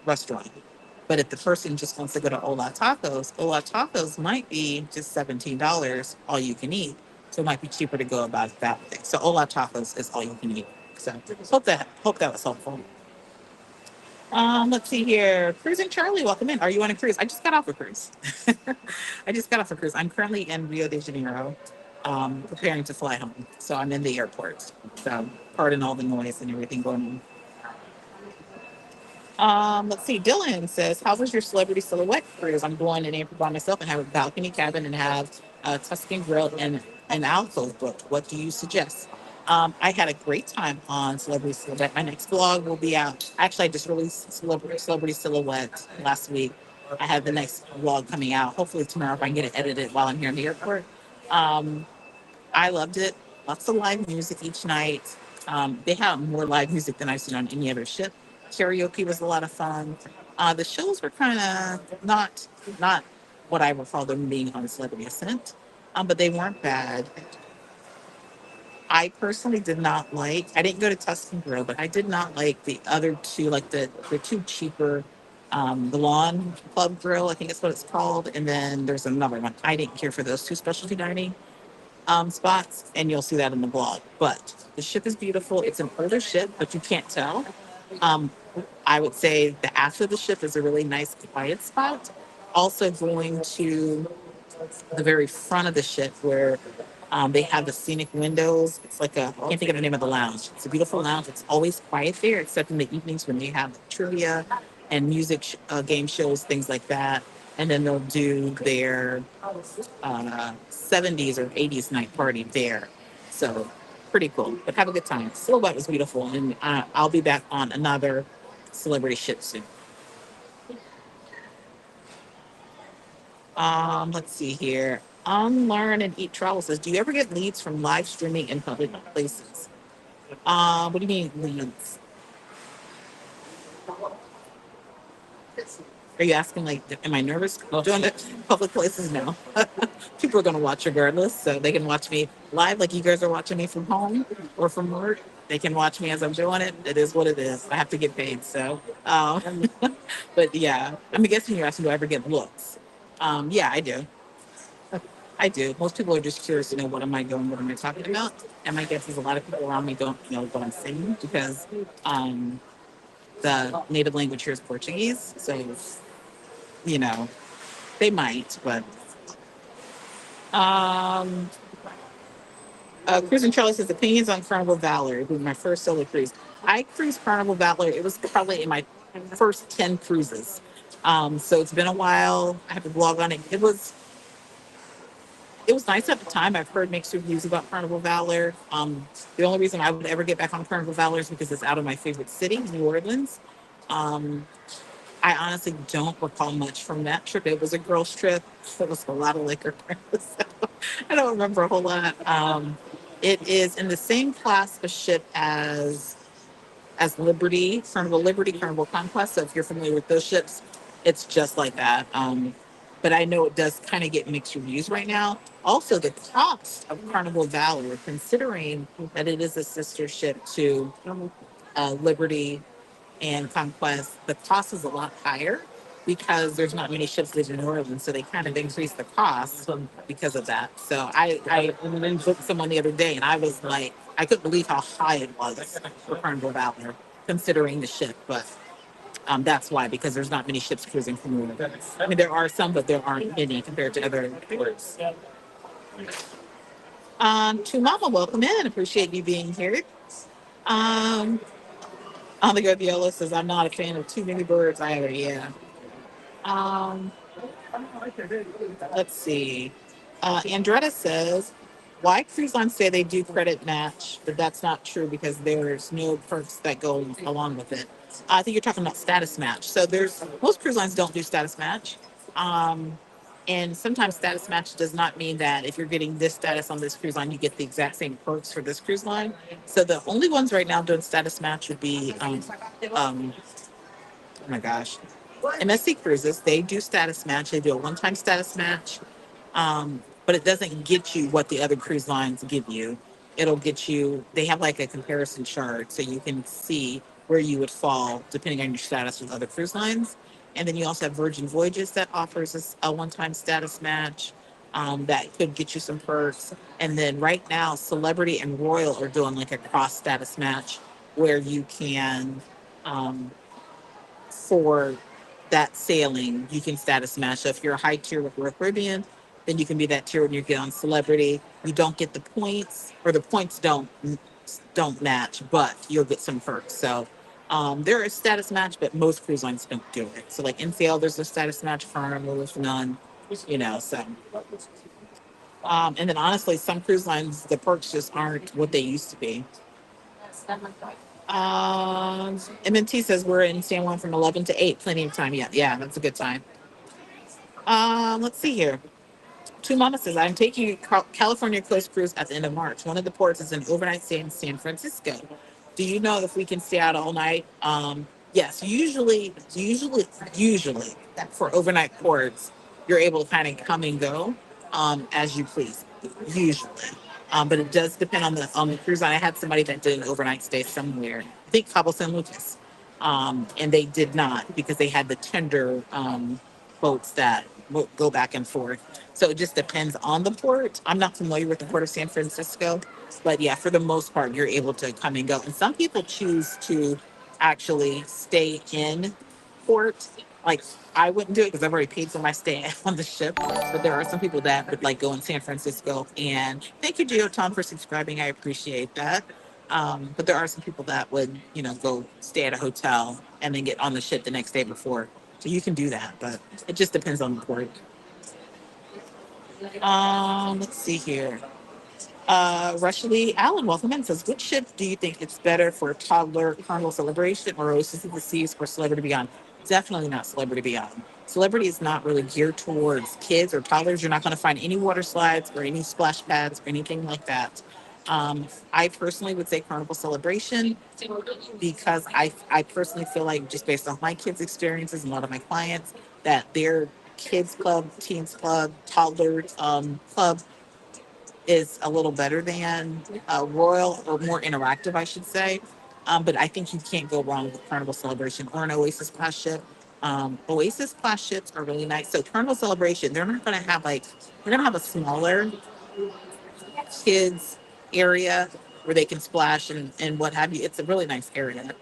restaurant. But if the person just wants to go to Ola Tacos might be just $17, all you can eat. So it might be cheaper to go about it that way. So Ola Tacos is all you can eat. So hope that was helpful. Let's see here. Cruising Charlie, welcome in. Are you on a cruise? I just got off a cruise. I just got off a cruise. I'm currently in Rio de Janeiro, preparing to fly home. So I'm in the airport. So pardon all the noise and everything going on. Let's see. Dylan says, "How was your celebrity silhouette cruise? I'm going in April by myself and have a balcony cabin and have a Tuscan grill and an alcove booked. What do you suggest?" I had a great time on Celebrity Silhouette. My next vlog will be out. Actually, I just released Celebrity Silhouette last week. I have the next vlog coming out. Hopefully tomorrow if I can get it edited while I'm here in the airport. Um, I loved it. Lots of live music each night. They have more live music than I've seen on any other ship. Karaoke was a lot of fun. The shows were kind of not what I would call them being on Celebrity Ascent, but they weren't bad. I personally did not like. I didn't go to Tuscan Grill, but I did not like the other two, like the two cheaper, the Lawn Club Grill, I think that's what it's called, and then there's another one. I didn't care for those two specialty dining spots, and you'll see that in the blog. But the ship is beautiful. It's an older ship, but you can't tell. Um, I would say the after the ship is a really nice, quiet spot. Also, going to the very front of the ship where they have the scenic windows. It's like I can't think of the name of the lounge. It's a beautiful lounge. It's always quiet there, except in the evenings when they have trivia and music game shows, things like that. And then they'll do their 70s or 80s night party there. So pretty cool. But have a good time. Silhouette was beautiful. And I'll be back on another celebrity ship soon. Let's see here. Unlearn and Eat Travel says, "Do you ever get leads from live streaming in public places?" What do you mean leads? Are you asking like, am I nervous doing it in public places? No. People are going to watch regardless, so they can watch me live like you guys are watching me from home or from work. They can watch me as I'm doing it. It is what it is. I have to get paid, so. But yeah, I'm guessing you're asking, do I ever get looks? Yeah, I do. I do. Most people are just curious to know what am I doing, what am I talking about. And my guess is a lot of people around me don't know what I'm saying because the native language here is Portuguese. So, you know, they might, but um, Cruising Charlie says opinions on Carnival Valor. It was my first solo cruise. I cruised Carnival Valor. It was probably in my first 10 cruises. So it's been a while. I have to blog on it. It was It was nice at the time. I've heard mixed reviews about Carnival Valor. The only reason I would ever get back on Carnival Valor is because it's out of my favorite city, New Orleans. Um, I honestly don't recall much from that trip. It was a girls' trip. It was a lot of liquor. So I don't remember a whole lot. It is in the same class of ship as Liberty, Carnival Liberty, Carnival Conquest. So if you're familiar with those ships, it's just like that. But I know it does kind of get mixed reviews right now. Also, the cost of Carnival Valor, considering that it is a sister ship to Liberty and Conquest, the cost is a lot higher because there's not many ships leaving New Orleans, so they kind of increase the cost because of that. So I booked someone the other day, and I was like, I couldn't believe how high it was for Carnival Valor, considering the ship. But that's why, because there's not many ships cruising from New Orleans. I mean, there are some, but there aren't many compared to other ports. To Mama, welcome in. Appreciate you being here. Um, on the Go Viola says, I'm not a fan of too many birds either. Yeah. Um, let's see. Andretta says, why cruise lines say they do credit match, but that's not true because there's no perks that go along with it. I think you're talking about status match. So there's most cruise lines don't do status match. Um, and sometimes status match does not mean that if you're getting this status on this cruise line, you get the exact same perks for this cruise line. So the only ones right now doing status match would be oh my gosh, MSC Cruises. They do status match. They do a one-time status match, but it doesn't get you what the other cruise lines give you. It'll get you. They have like a comparison chart, so you can see where you would fall depending on your status with other cruise lines. And then you also have Virgin Voyages that offers us a one-time status match. That could get you some perks. And then right now, Celebrity and Royal are doing like a cross status match where you can um, for that sailing, you can status match. So if you're a high tier with Royal Caribbean, then you can be that tier when you get on Celebrity. You don't get the points, or the points don't match, but you'll get some perks. So there is status match, but most cruise lines don't do it. So like NCL, there's a status match. Carnival, there's none. So and then honestly, some cruise lines, the perks just aren't what they used to be. MNT says we're in San Juan from 11 to 8. Plenty of time. Yeah, yeah, that's a good time. Let's see here. Two Mama says, I'm taking a California Coast Cruise at the end of March. One of the ports is an overnight stay in San Francisco. Do you know if we can stay out all night? Yes, usually for overnight ports, you're able to kind of come and go as you please, usually. But it does depend on the cruise line. I had somebody that did an overnight stay somewhere. I think Cabo San Lucas, and they did not because they had the tender boats that go back and forth. So it just depends on the port. I'm not familiar with the port of San Francisco, but yeah, for the most part, you're able to come and go. And some people choose to actually stay in port. Like I wouldn't do it because I've already paid for my stay on the ship. But there are some people that would like go in San Francisco. And thank you, Geoton, for subscribing. I appreciate that. But there are some people that would, go stay at a hotel and then get on the ship the next day before. So you can do that, but it just depends on the port. Let's see here. Rushley Allen, welcome in. Says, which ship do you think it's better for toddler Carnival Celebration or Oasis of the Seas or Celebrity Beyond? Definitely not Celebrity Beyond. Celebrity is not really geared towards kids or toddlers. You're not going to find any water slides or any splash pads or anything like that. I personally would say Carnival Celebration because I personally feel like just based on my kids' experiences and a lot of my clients that their kids club, teens club, toddlers club is a little better than Royal or more interactive, I should say. But I think you can't go wrong with Carnival Celebration or an Oasis class ship. Oasis class ships are really nice. So Carnival Celebration, they're not going to have they're going to have a smaller kids area where they can splash and what have you. It's a really nice area.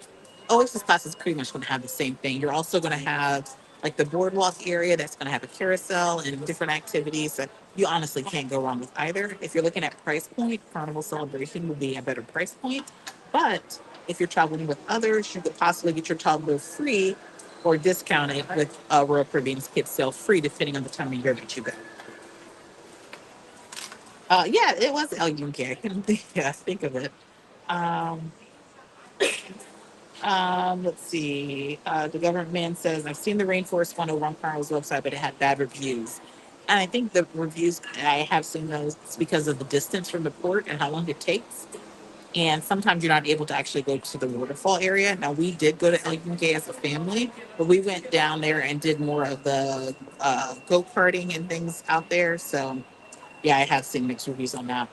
Oasis class is pretty much going to have the same thing. You're also going to have like the boardwalk area that's going to have a carousel and different activities. So you honestly can't go wrong with either. If you're looking at price point, Carnival Celebration will be a better price point. But if you're traveling with others, you could possibly get your toddler free or discounted with Royal Caribbean's Kids Sale free, depending on the time of year that you go. Yeah, it was LUK. I couldn't think, yeah, think of it. Um, let's see. The government man says, I've seen the Rainforest one over on Carnival's website, but it had bad reviews. And I think the reviews, I have seen those it's because of the distance from the port and how long it takes. And sometimes you're not able to actually go to the waterfall area. Now, we did go to LUK as a family, but we went down there and did more of the go-karting and things out there. So, yeah, I have seen mixed reviews on that.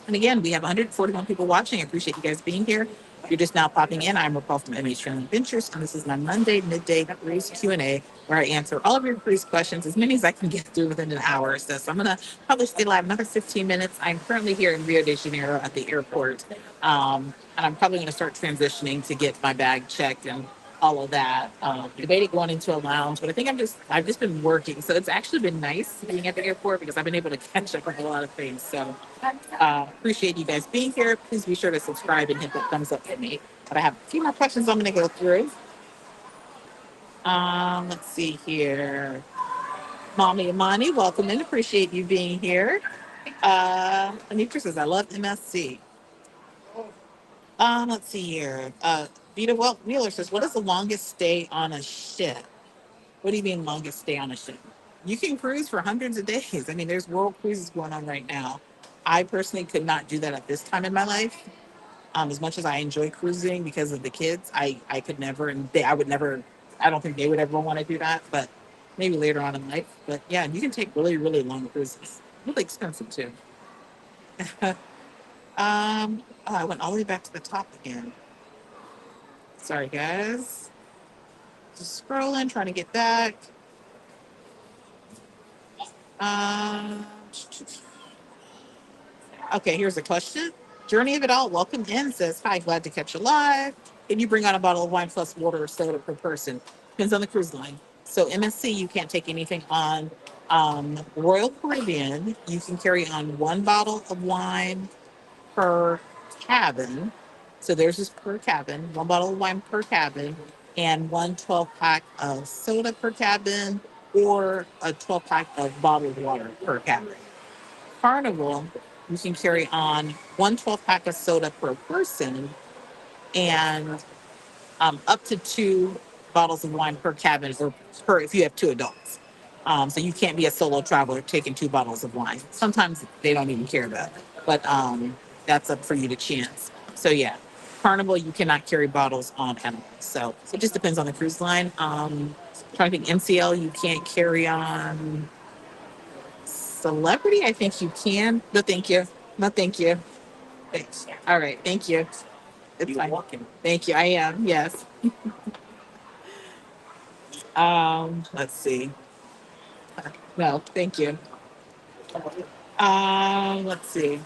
And again, we have 141 people watching. I appreciate you guys being here. If you're just now popping in, I'm RacQuelle from MHFamilyAdventures, and this is my Monday midday cruise Q&A, where I answer all of your cruise questions, as many as I can get through within an hour or so. So I'm going to probably stay live another 15 minutes. I'm currently here in Rio de Janeiro at the airport, and I'm probably going to start transitioning to get my bag checked and all of that. Debating going into a lounge, but I think I've just been working, so it's actually been nice being at the airport because I've been able to catch up on a lot of things. So appreciate you guys being here. Please be sure to subscribe and hit that thumbs up for me. But I have a few more questions I'm going to go through. Let's see here. Mommy Amani, welcome in. Appreciate you being here. Anitra says, I love MSC. Let's see here. Vita Wheeler says, what is the longest stay on a ship? What do you mean longest stay on a ship? You can cruise for hundreds of days. I mean, there's world cruises going on right now. I personally could not do that at this time in my life. As much as I enjoy cruising because of the kids, I could never, and I would never, I don't think they would ever want to do that, but maybe later on in life. But yeah, you can take really, really long cruises. Really expensive too. Oh, I went all the way back to the top again. Sorry, guys. Just scrolling, trying to get back. Um, okay, here's a question. Journey of It All, welcome in, says, hi, glad to catch you live. Can you bring on a bottle of wine plus water or soda per person? Depends on the cruise line. So MSC, you can't take anything on. Royal Caribbean, you can carry on one bottle of wine per cabin. So there's just per cabin, one bottle of wine per cabin, and one 12-pack of soda per cabin, or a 12-pack of bottled water per cabin. Carnival, you can carry on one 12-pack of soda per person and up to two bottles of wine per cabin or per if you have two adults. So you can't be a solo traveler taking two bottles of wine. Sometimes they don't even care about it, but that's up for you to chance. So yeah, Carnival you cannot carry bottles on animals. So it just depends on the cruise line. Trying to think MCL you can't carry on Celebrity. I think you can. No, thank you. No, thank you. Thanks. All right, thank you. It's fine. Walking. Thank you. I am. Yes. Let's see. No, thank you. Let's see.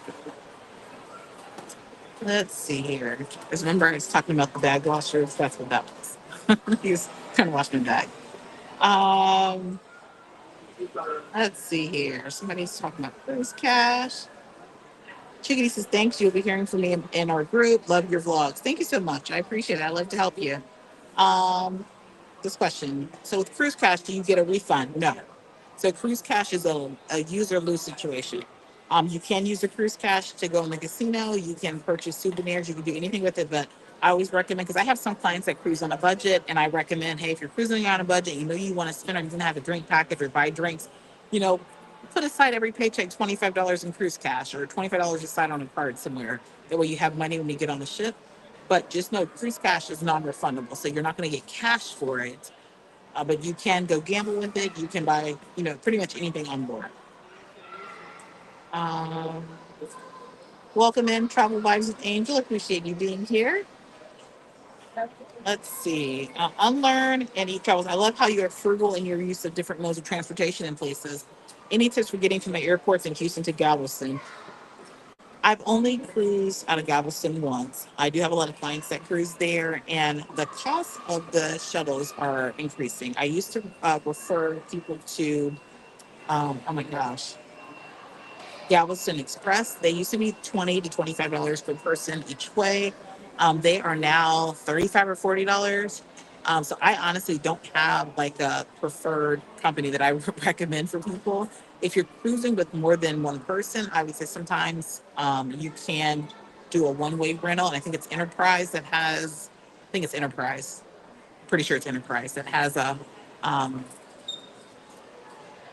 Let's see here. Because remember, I was talking about the bag washers. That's what that was. He was trying to wash my bag. Um, let's see here. Somebody's talking about cruise cash. Chickadee says, thanks. You'll be hearing from me in our group. Love your vlogs. Thank you so much. I appreciate it. I love to help you. Um, this question. So with Cruise Cash, do you get a refund? No. So Cruise Cash is a use or lose situation. You can use the Cruise Cash to go in the casino. You can purchase souvenirs. You can do anything with it. But I always recommend, because I have some clients that cruise on a budget, and I recommend, hey, if you're cruising on a budget, you know you want to spend or you're going to have a drink package or buy drinks, you know, put aside every paycheck $25 in Cruise Cash or $25 aside on a card somewhere. That way you have money when you get on the ship. But just know Cruise Cash is non-refundable, so you're not going to get cash for it. But you can go gamble with it. You can buy, you know, pretty much anything on board. Um, welcome in, Travel Vibes with Angel. Appreciate you being here. Let's see. Unlearn and eat travels. I love how you're frugal in your use of different modes of transportation in places. Any tips for getting from the airports in Houston to Galveston? I've only cruised out of Galveston once. I do have a lot of clients that cruise there, and the cost of the shuttles are increasing. I used to refer people to, oh my gosh, Galveston Express. They used to be $20 to $25 per person each way. They are now $35 or $40. So I honestly don't have like a preferred company that I would recommend for people. If you're cruising with more than one person, I would say sometimes you can do a one-way rental. And I think it's Enterprise that has, I think it's Enterprise. Pretty sure it's Enterprise um,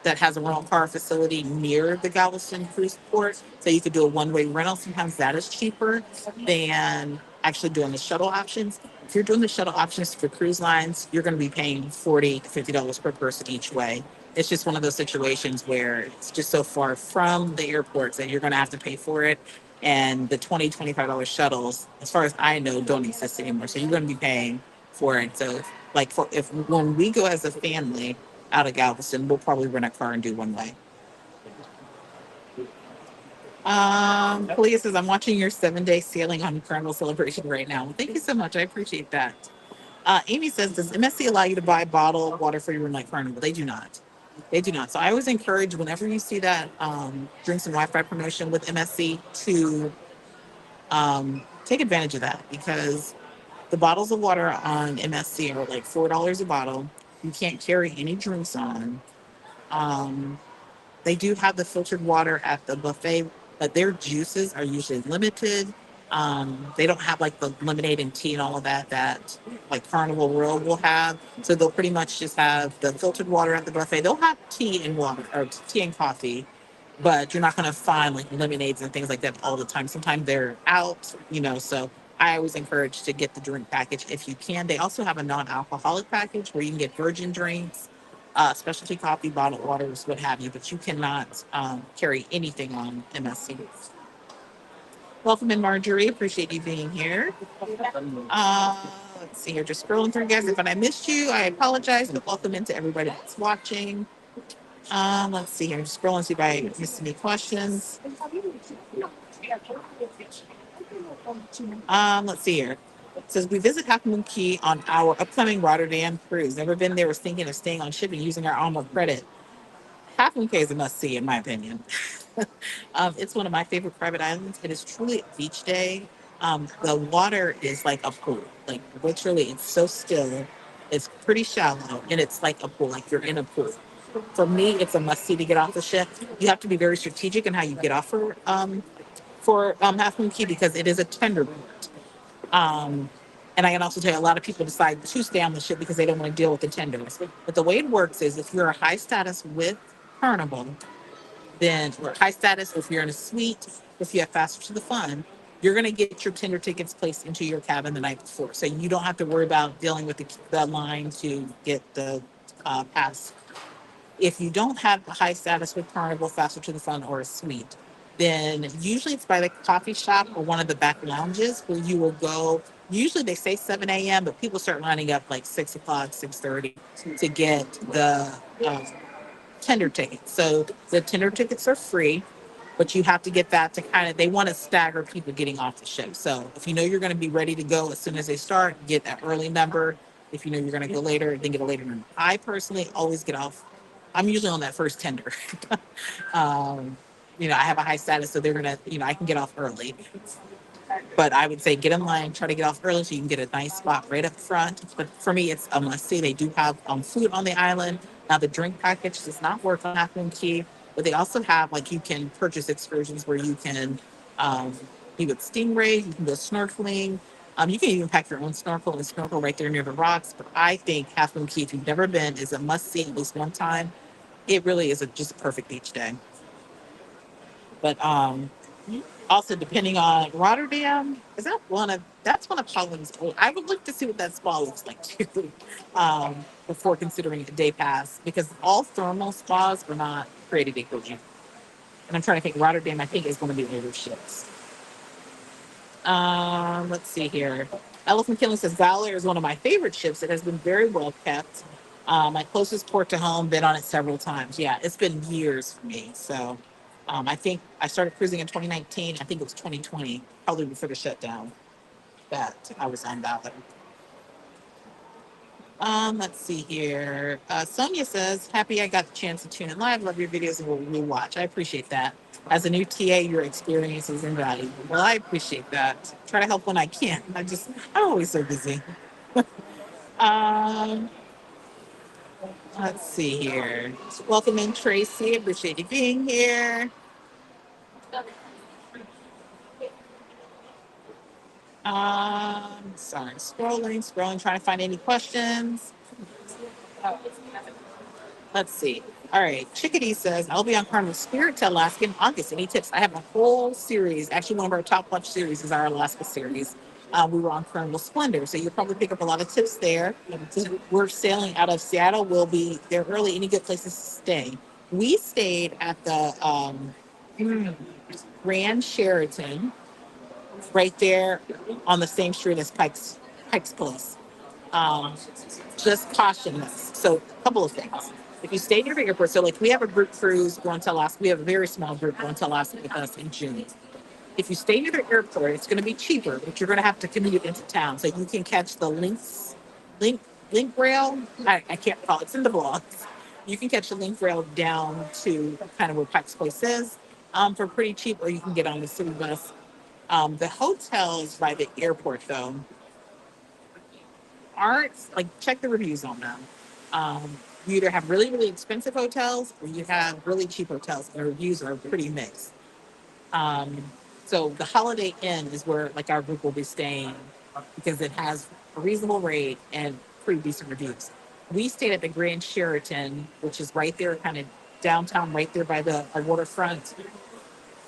that has a rental car facility near the Galveston cruise port. So you could do a one-way rental. Sometimes that is cheaper than actually doing the shuttle options. If you're doing the shuttle options for cruise lines, you're going to be paying $40 to $50 per person each way. It's just one of those situations where it's just so far from the airports that you're going to have to pay for it. And the $20 to $25 shuttles, as far as I know, don't exist anymore. So you're going to be paying for it. So like for if when we go as a family, out of Galveston, we'll probably rent a car and do one way. Kalia says, I'm watching your 7 day sailing on Carnival celebration right now. Well, thank you so much. I appreciate that. Amy says, does MSC allow you to buy bottled water for your room like Carnival? They do not. They do not. So I always encourage whenever you see that drinks and Wi-Fi promotion with MSC to take advantage of that because the bottles of water on MSC are like $4 a bottle. You can't carry any drinks on. Um, They do have the filtered water at the buffet, but their juices are usually limited. They don't have like the lemonade and tea and all of that like Carnival World will have. So they'll pretty much just have the filtered water at the buffet. They'll have tea and water or tea and coffee, but you're not going to find like lemonades and things like that all the time. Sometimes they're out, so I always encourage to get the drink package if you can. They also have a non-alcoholic package where you can get virgin drinks, specialty coffee, bottled waters, what have you, but you cannot carry anything on MSC. Welcome in, Marjorie. Appreciate you being here. Let's see here. Just scrolling through, guys. If I missed you, I apologize, but welcome into everybody that's watching. Let's see here. Just scrolling, see if I missed any questions. Let's see here. It says we visit Half Moon Key on our upcoming Rotterdam cruise. Never been there. Was thinking of staying on shipping using our Onboard credit. Half Moon Cay is a must see, in my opinion. It's one of my favorite private islands. It is truly a beach day. The water is like a pool. Like literally, it's so still. It's pretty shallow, and it's like a pool. Like you're in a pool. For me, it's a must see to get off the ship. You have to be very strategic in how you get off for Half Moon Cay because it is a tender port. And I can also tell you a lot of people decide to stay on the ship because they don't want to deal with the tenders. But the way it works is if you're a high status with Carnival, then or high status, if you're in a suite, if you have faster to the fun, you're going to get your tender tickets placed into your cabin the night before. So you don't have to worry about dealing with the line to get the pass. If you don't have a high status with Carnival, faster to the fun, or a suite, then usually it's by the coffee shop or one of the back lounges where you will go. Usually they say 7 a.m., but people start lining up like 6 o'clock, 6:30 to get the tender tickets. So the tender tickets are free, but you have to get that to they want to stagger people getting off the ship. So if you know you're going to be ready to go as soon as they start, get that early number. If you know you're going to go later, then get a later number. I personally always get off. I'm usually on that first tender. um, I have a high status, so they're going to, I can get off early. But I would say get in line, try to get off early so you can get a nice spot right up front. But for me, it's a must see. They do have food on the island. Now, the drink package does not work on Half Moon Cay, but they also have, like, you can purchase excursions where you can be with Stingray, you can go snorkeling. You can even pack your own snorkel and snorkel right there near the rocks. But I think Half Moon Cay, if you've never been, is a must see at least one time. It really is just a perfect beach day. But also, depending on Rotterdam, is that that's one of Holland's old. I would look to see what that spa looks like too, before considering a day pass, because all thermal spas are not created equally. And I'm trying to think, Rotterdam, I think, is going to be older ships. Let's see here. Elephant Killing says Valor is one of my favorite ships. It has been very well kept. My closest port to home, been on it several times. Yeah, it's been years for me. So I think I started cruising in 2019. I think it was 2020, probably before the shutdown, that I was on Valor. Let's see here. Sonia says, happy I got the chance to tune in live. Love your videos and will rewatch. I appreciate that. As a new TA, your experience is invaluable. Well, I appreciate that. Try to help when I can. I'm always so busy. Um, let's see here. Welcome in, Tracy. Appreciate you being here. Sorry, scrolling, trying to find any questions. Let's see. All right. Chickadee says, I'll be on Carnival Spirit to Alaska in August. Any tips? I have a whole series. Actually, one of our top watch series is our Alaska series. We were on Carnival Splendor. So you'll probably pick up a lot of tips there. So we're sailing out of Seattle. We'll be there early. Any good places to stay? We stayed at the Grand Sheraton right there on the same street as Pike's Place. Um, just caution us. So, a couple of things. If you stay near the airport, so like we have a group cruise going to Alaska, we have a very small group going to Alaska with us in June. If you stay near the airport, it's going to be cheaper, but you're going to have to commute into town. So you can catch the link, link rail. I can't call it. It's in the blogs. You can catch the link rail down to kind of where Pike's Place is for pretty cheap, or you can get on the city bus. The hotels by the airport, though, aren't like check the reviews on them. You either have really, really expensive hotels or you have really cheap hotels, and the reviews are pretty mixed. Um, so the Holiday Inn is where like our group will be staying because it has a reasonable rate and pretty decent reviews. We stayed at the Grand Sheraton, which is right there, kind of downtown, right there by the waterfront.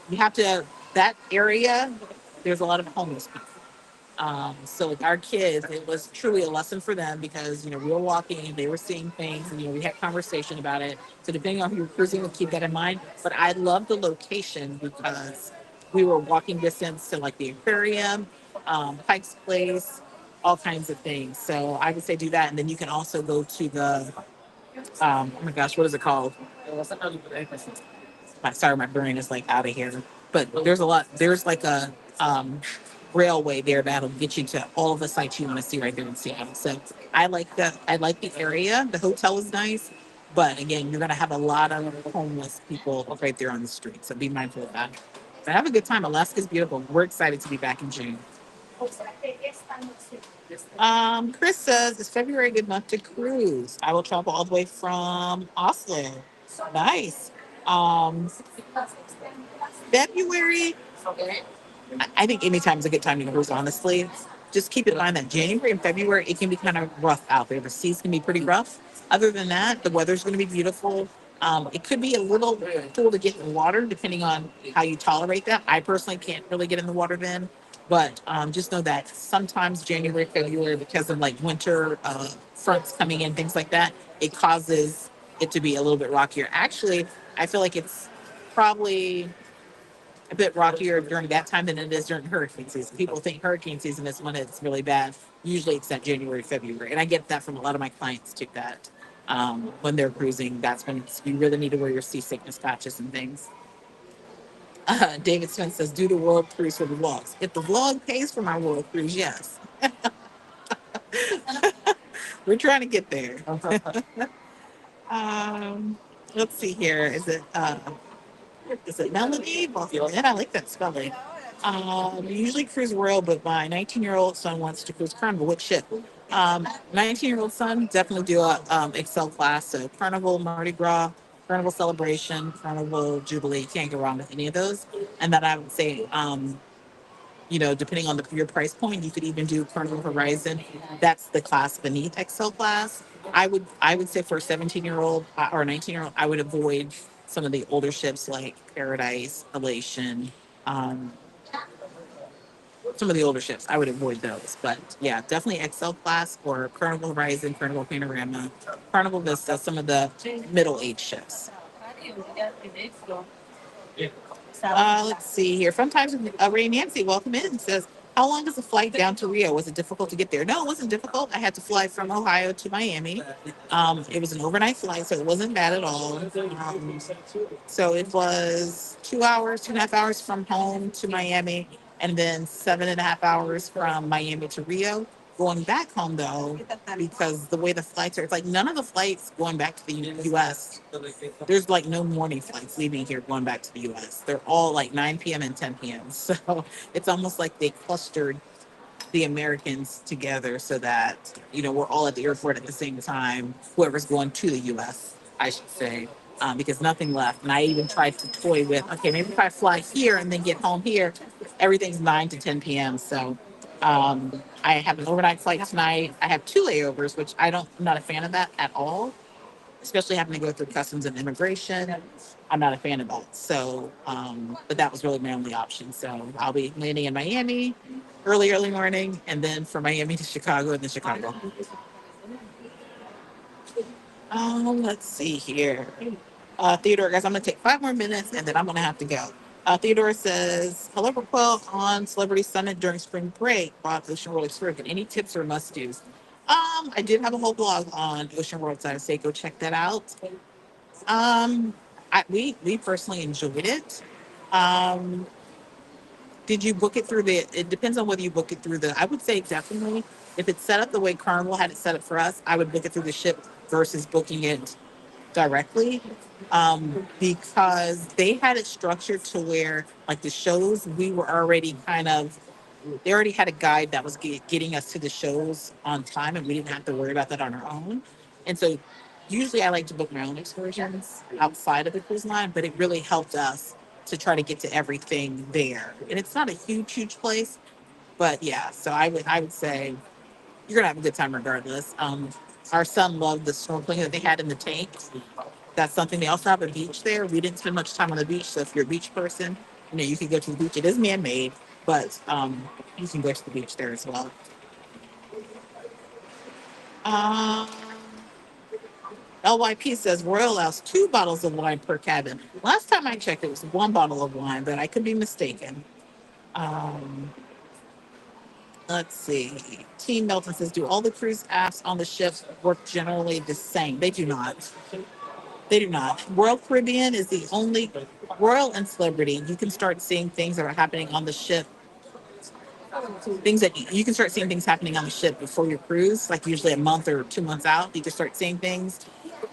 You have to that area. There's a lot of homeless people. So with our kids, it was truly a lesson for them because, we were walking, they were seeing things, and, we had conversation about it. So depending on who you're cruising with, keep that in mind. But I love the location because we were walking distance to like the aquarium, Pike's Place, all kinds of things. So I would say do that. And then you can also go to the, oh my gosh, what is it called? Sorry, my brain is like out of here. But there's a lot. There's like a railway there that'll get you to all of the sites you want to see right there in Seattle. So I like the area. The hotel is nice, but again, you're gonna have a lot of homeless people right there on the street. So be mindful of that. But have a good time. Alaska's beautiful. We're excited to be back in June. Chris says, is February a good month to cruise? I will travel all the way from Oslo. Nice. Um, February, I think anytime is a good time to cruise, honestly. Just keep in mind that January and February, it can be kind of rough out there. The seas can be pretty rough. Other than that, the weather's going to be beautiful. It could be a little cool to get in the water, depending on how you tolerate that. I personally can't really get in the water then. But just know that sometimes January, February, because of like winter fronts coming in, things like that, it causes it to be a little bit rockier. Actually, I feel like it's probably a bit rockier during that time than it is during hurricane season. People think hurricane season is when it's really bad. Usually it's that January, February. And I get that from a lot of my clients too, that when they're cruising, that's when you really need to wear your seasickness patches and things. David Smith says, do the world cruise for the vlogs. If the vlog pays for my world cruise, yes. We're trying to get there. um, let's see here. Is it Melody? Well, yeah, I like that spelling. We usually cruise Royal, but my 19-year-old son wants to cruise Carnival. What ship? 19-year-old son, definitely do a Excel class. So Carnival, Mardi Gras, Carnival Celebration, Carnival Jubilee. Can't go wrong with any of those. And then I would say, depending on your price point, you could even do Carnival Horizon. That's the class beneath Excel class. I would say for a 17-year-old or a 19-year-old, I would avoid some of the older ships like Paradise, Elation, um, some of the older ships. I would avoid those. But yeah, definitely Excel class or Carnival Horizon, Carnival Panorama, Carnival Vista, some of the middle age ships. Let's see here. Sometimes Ray Nancy, welcome in, says, how long is the flight down to Rio? Was it difficult to get there? No, it wasn't difficult. I had to fly from Ohio to Miami. It was an overnight flight, so it wasn't bad at all. So it was 2 hours, 2.5 hours from home to Miami, and then 7.5 hours from Miami to Rio. Going back home though, because the way the flights are, it's like none of the flights going back to the US, there's like no morning flights leaving here going back to the US. They're all like 9 p.m. and 10 p.m. So it's almost like they clustered the Americans together so that, we're all at the airport at the same time, whoever's going to the US, I should say, because nothing left. And I even tried to toy with, okay, maybe if I fly here and then get home here, everything's 9 to 10 p.m. So I have an overnight flight tonight. I have two layovers, which I'm not a fan of that at all, especially having to go through customs and immigration. I'm not a fan of that. So, but that was really my only option. So I'll be landing in Miami early morning, and then from Miami to Chicago, and then Chicago. Let's see here. Theodore, guys, I'm going to take 5 more minutes, and then I'm going to have to go. Theodore says, hello, RacQuelle on Celebrity Summit during spring break. Brought Ocean World Excursion. Any tips or must-dos? I did have a whole blog on Ocean World, so I would say go check that out. Um, we personally enjoyed it. Um, did you book it through it depends on whether you book it through I would say definitely, if it's set up the way Carnival had it set up for us, I would book it through the ship versus booking it directly. Because they had it structured to where, like the shows, we were already they already had a guide that was getting us to the shows on time, and we didn't have to worry about that on our own. And so usually I like to book my own excursions outside of the cruise line, but it really helped us to try to get to everything there. And it's not a huge place, but yeah, so I would say you're gonna have a good time regardless. Our son loved the snorkeling that they had in the tanks. That's something. They also have a beach there. We didn't spend much time on the beach, so if you're a beach person, you can go to the beach. It is man-made, but you can go to the beach there as well. Um, LYP says Royal allows 2 bottles of wine per cabin. Last time I checked, it was 1 bottle of wine, but I could be mistaken. Um, let's see. Team Melton says, do all the cruise apps on the ships work generally the same? They do not. They do not. Royal Caribbean is the only Royal and Celebrity. You can start seeing things that are happening on the ship. Things that you can start seeing things happening on the ship before your cruise, like usually a month or 2 months out. You can start seeing things.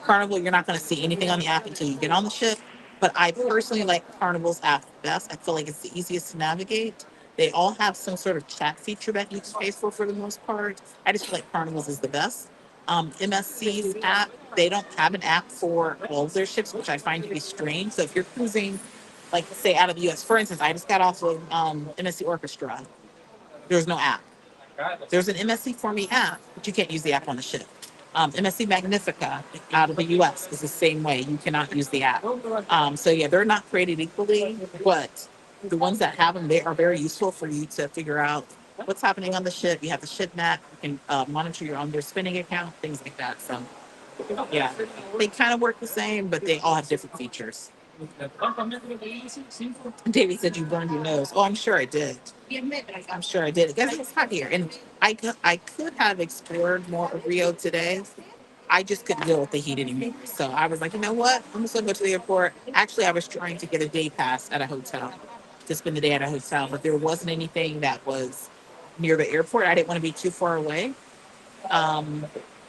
Carnival, you're not going to see anything on the app until you get on the ship. But I personally like Carnival's app best. I feel like it's the easiest to navigate. They all have some sort of chat feature that you can pay for the most part. I just feel like Carnival's is the best. MSC's app, they don't have an app for all of their ships, which I find to be strange. So if you're cruising, like say out of the US, for instance, I just got off of MSC Orchestra. There's no app. There's an MSC For Me app, but you can't use the app on the ship. MSC Magnifica out of the US is the same way. You cannot use the app. So yeah, they're not created equally, but the ones that have them, they are very useful for you to figure out what's happening on the ship. You have the ship map. You can monitor your own their spending account, things like that. So yeah, they kind of work the same, but they all have different features. David said you burned your nose. Oh, I'm sure I did. I'm sure I did. Guys, it's hot here, and I could have explored more of Rio today. I just couldn't deal with the heat anymore. So I was like, you know what? I'm just gonna go to the airport. Actually, I was trying to get a day pass at a hotel to spend the day at a hotel, but there wasn't anything that was near the airport. I didn't want to be too far away. Um,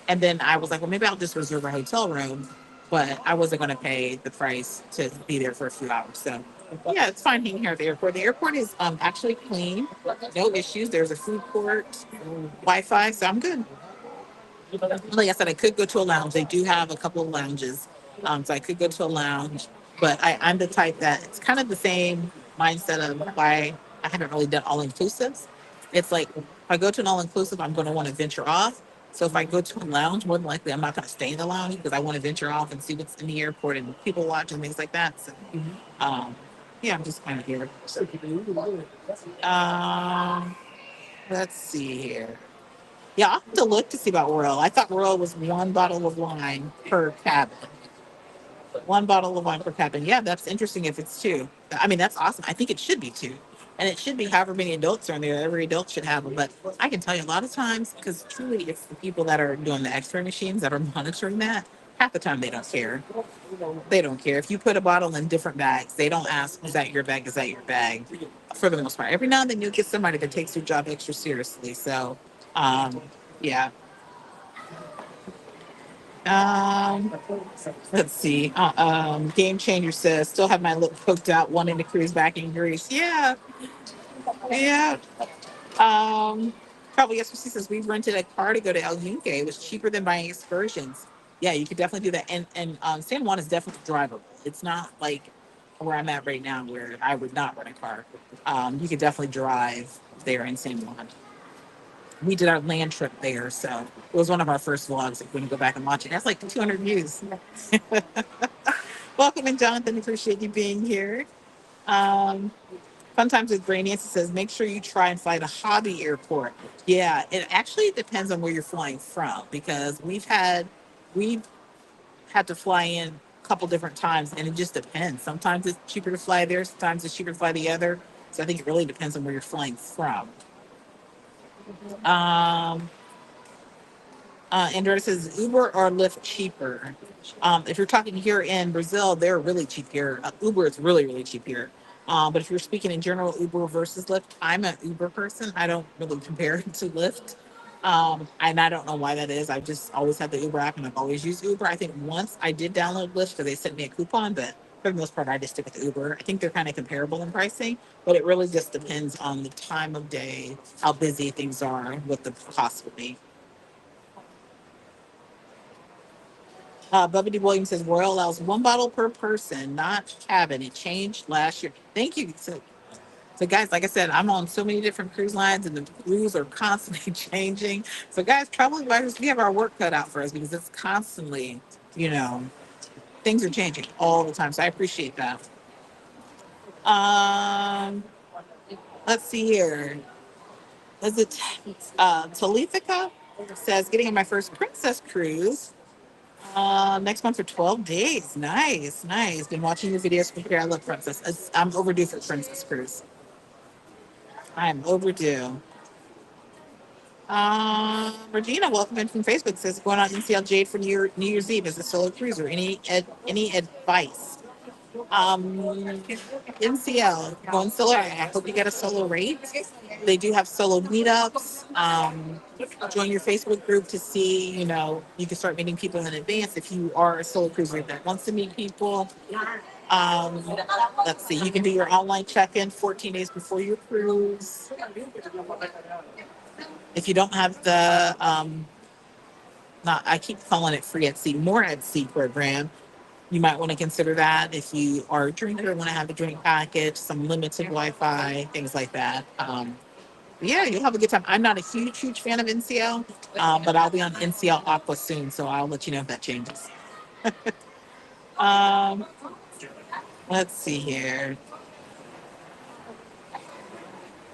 and then I was like, well, maybe I'll just reserve a hotel room, but I wasn't going to pay the price to be there for a few hours. So, yeah, it's fine being here at the airport. The airport is actually clean, no issues. There's a food court, Wi-Fi, so I'm good. Like I said, I could go to a lounge. They do have a couple of lounges, so I could go to a lounge. But I'm the type that it's kind of the same mindset of why I haven't really done all inclusives. It's like if I go to an all inclusive, I'm going to want to venture off. So if I go to a lounge, more than likely I'm not going to stay in the lounge because I want to venture off and see what's in the airport and people watch and things like that. So, um, yeah, I'm just kind of here. Um, let's see here. Yeah, I'll have to look to see about Royal. I thought Royal was 1 bottle of wine per cabin. 1 bottle of wine per cabin. Yeah, that's interesting if it's two. I mean, that's awesome. I think it should be two. And it should be however many adults are in there. Every adult should have them. But I can tell you a lot of times, because truly it's the people that are doing the x-ray machines that are monitoring that, half the time they don't care. They don't care. If you put a bottle in different bags, they don't ask, is that your bag? Is that your bag? For the most part. Every now and then you'll get somebody that takes their job extra seriously. So, um, yeah. Um, let's see. Game Changer says, still have my lip poked out, wanting to cruise back in Greece. Yeah, yeah. Um, Probably yes. She says we rented a car to go to El Yunque. It was cheaper than buying excursions. Yeah, you could definitely do that. And San Juan is definitely drivable. It's not like where I'm at right now, where I would not rent a car. You could definitely drive there in San Juan. We did our land trip there, so it was one of our first vlogs. If we can go back and watch it, that's like 200 views. Welcome in, Jonathan. Appreciate you being here. Um, Fun times with Gray Nancy says, make sure you try and fly to Hobby Airport. Yeah, it actually depends on where you're flying from because we've had to fly in a couple different times and it just depends. Sometimes it's cheaper to fly there, sometimes it's cheaper to fly the other. So I think it really depends on where you're flying from. Um, Andrea says Uber or Lyft cheaper. If you're talking here in Brazil, they're really cheap here. Uber is really, really cheap here. But if you're speaking in general, Uber versus Lyft, I'm an Uber person. I don't really compare it to Lyft. And I don't know why that is. I've just always had the Uber app and I've always used Uber. I think once I did download Lyft because they sent me a coupon, but for the most part, I just stick with Uber. I think they're kind of comparable in pricing, but it really just depends on the time of day, how busy things are, what the cost will be. Bubba D. Williams says Royal allows one bottle per person, not cabin. It changed last year. Thank you. So guys, like I said, I'm on so many different cruise lines and the rules are constantly changing. So guys, travel advisors, we have our work cut out for us because it's constantly, you know, things are changing all the time. So I appreciate that. Um, let's see here. Is it Talithica says getting on my first princess cruise. Next month for 12 days. Nice, nice. Been watching your videos for here. I love Princess. I'm overdue for Princess Cruise. I'm overdue. Regina, welcome in from Facebook. Says going on NCL Jade for New Year's Eve as a solo cruiser. Any advice? NCL going solo. I hope you get a solo rate. They do have solo meetups. Join your Facebook group to see. You can start meeting people in advance if you are a solo cruiser that wants to meet people. Um, let's see. You can do your online check-in 14 days before your cruise. If you don't have the not I keep calling it free at sea, more at sea program. You might want to consider that if you are a drinker, want to have a drink package, some limited Wi-Fi, things like that. Yeah, you'll have a good time. I'm not a huge, huge fan of NCL, but I'll be on NCL Aqua soon, so I'll let you know if that changes. Um, let's see here.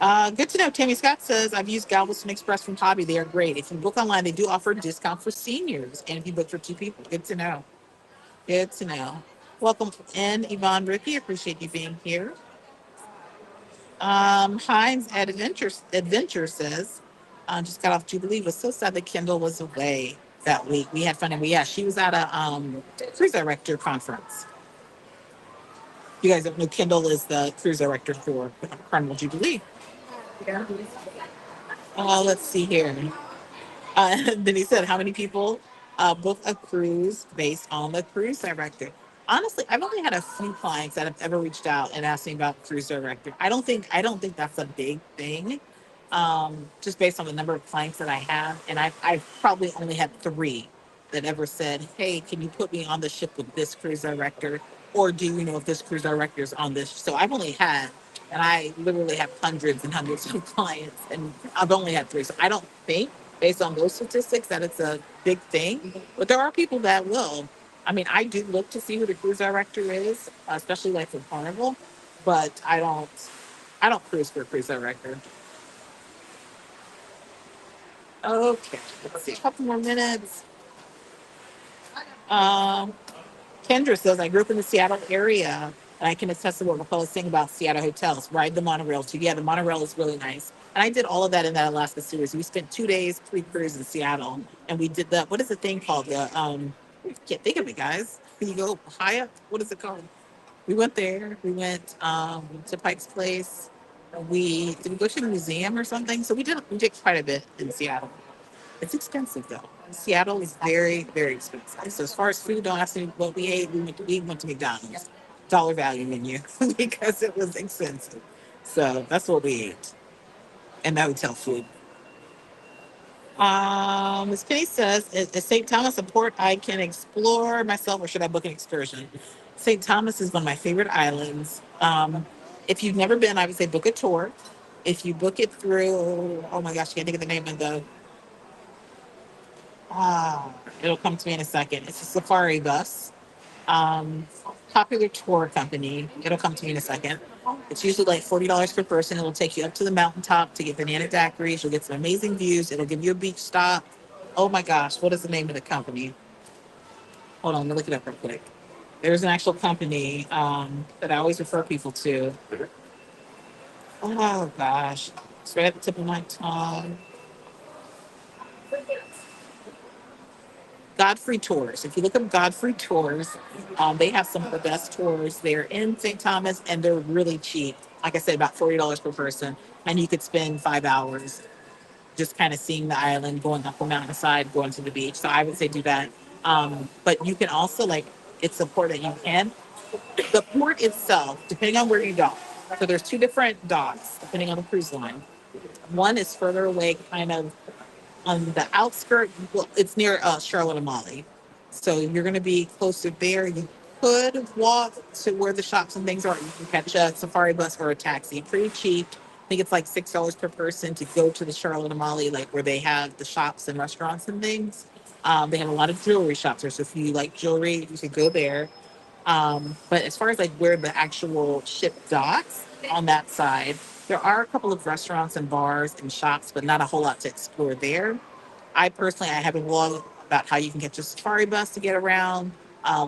Good to know. Tammy Scott says, I've used Galveston Express from Hobby. They are great. If you book online, they do offer a discount for seniors. And if you book for two people, good to know. Good to know. Welcome in, Yvonne Ricky. Appreciate you being here. Heinz Adventure says, just got off Jubilee. Was so sad that Kendall was away that week. We had fun. And yeah, she was at a cruise director conference. You guys don't know Kendall is the cruise director for Carnival Jubilee. Yeah. Let's see here. Then he said, how many people book a cruise based on the cruise director? Honestly, I've only had a few clients that have ever reached out and asked me about cruise director. I don't think that's a big thing. Just based on the number of clients that I have, and I've probably only had three that ever said, "Hey, can you put me on the ship with this cruise director?" Or do you know if this cruise director is on this? So I've only had, and I literally have hundreds and hundreds of clients, and I've only had three. So I don't think, based on those statistics, that it's a big thing. But there are people that will. I mean, I do look to see who the cruise director is, especially like for Carnival, but I don't cruise for a cruise director. Okay, let's see, a couple more minutes. Um, Kendra says, I grew up in the Seattle area, and I can attest to what McCall is saying about Seattle hotels. Ride the monorail too. Yeah, the monorail is really nice. And I did all of that in that Alaska series. We spent 2 days pre-cruise in Seattle, and we did the, what is the thing called? I can't think of it, guys. Can you go high up? What is it called? We went there. We went to Pike's Place. Did we go to the museum or something? So we did quite a bit in Seattle. It's expensive though. Seattle is very, very expensive. So as far as food, don't ask me what we ate. We went to McDonald's, dollar value menu because it was expensive. So that's what we ate, and the hotel food. Miss Penny says, is St. Thomas a port I can explore myself or should I book an excursion? St. Thomas is one of my favorite islands. If you've never been, I would say book a tour. If you book it through, oh my gosh, I can't think of the name of the, ah, it'll come to me in a second. It's a safari bus. Um, Popular tour company. It'll come to me in a second. It's usually like $40 per person. It'll take you up to the mountaintop to get banana daiquiris. You'll get some amazing views. It'll give you a beach stop. Oh my gosh, what is the name of the company? Hold on, let me look it up real quick. There's an actual company that I always refer people to. Oh gosh, it's right at the tip of my tongue. Godfrey Tours. If you look up Godfrey Tours, they have some of the best tours. They're in St. Thomas and they're really cheap. Like I said, about $40 per person. And you could spend 5 hours just kind of seeing the island, going up the mountainside, going to the beach. So I would say do that. But you can also like, it's a port that you can. The port itself, depending on where you dock. So there's two different docks, depending on the cruise line. One is further away, kind of on the outskirts. Well, it's near Charlotte Amalie. So you're going to be closer there. You could walk to where the shops and things are. You can catch a safari bus or a taxi. Pretty cheap. I think it's like $6 per person to go to the Charlotte Amalie, like where they have the shops and restaurants and things. They have a lot of jewelry shops there. So if you like jewelry, you could go there. But as far as like where the actual ship docks on that side, there are a couple of restaurants and bars and shops, but not a whole lot to explore there. I have a blog about how you can get your safari bus to get around,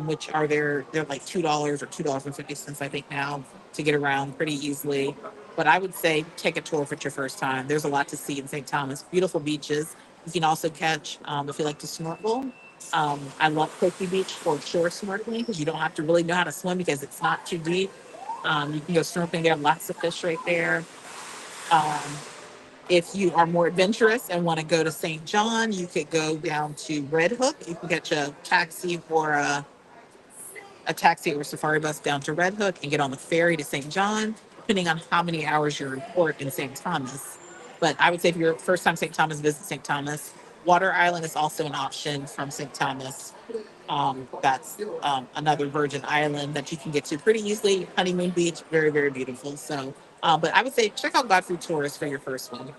which are they're like $2 or $2.50, I think now, to get around pretty easily. But I would say take a tour if it's your first time. There's a lot to see in St. Thomas. Beautiful beaches. You can also catch if you like to snorkel. I love Koki Beach for shore snorkeling because you don't have to really know how to swim because it's not too deep. You can go snorkeling there. Lots of fish right there. Um, if you are more adventurous and want to go to St. John, you could go down to Red Hook. You can get a taxi or a taxi or safari bus down to Red Hook and get on the ferry to St. John, depending on how many hours you're in port in St. Thomas. But I would say if you're first time St. Thomas, visit St. Thomas. Water Island is also an option from St. Thomas. That's another Virgin Island that you can get to pretty easily. Honeymoon Beach, very, very beautiful. So, but I would say check out Godfrey Tours for your first one.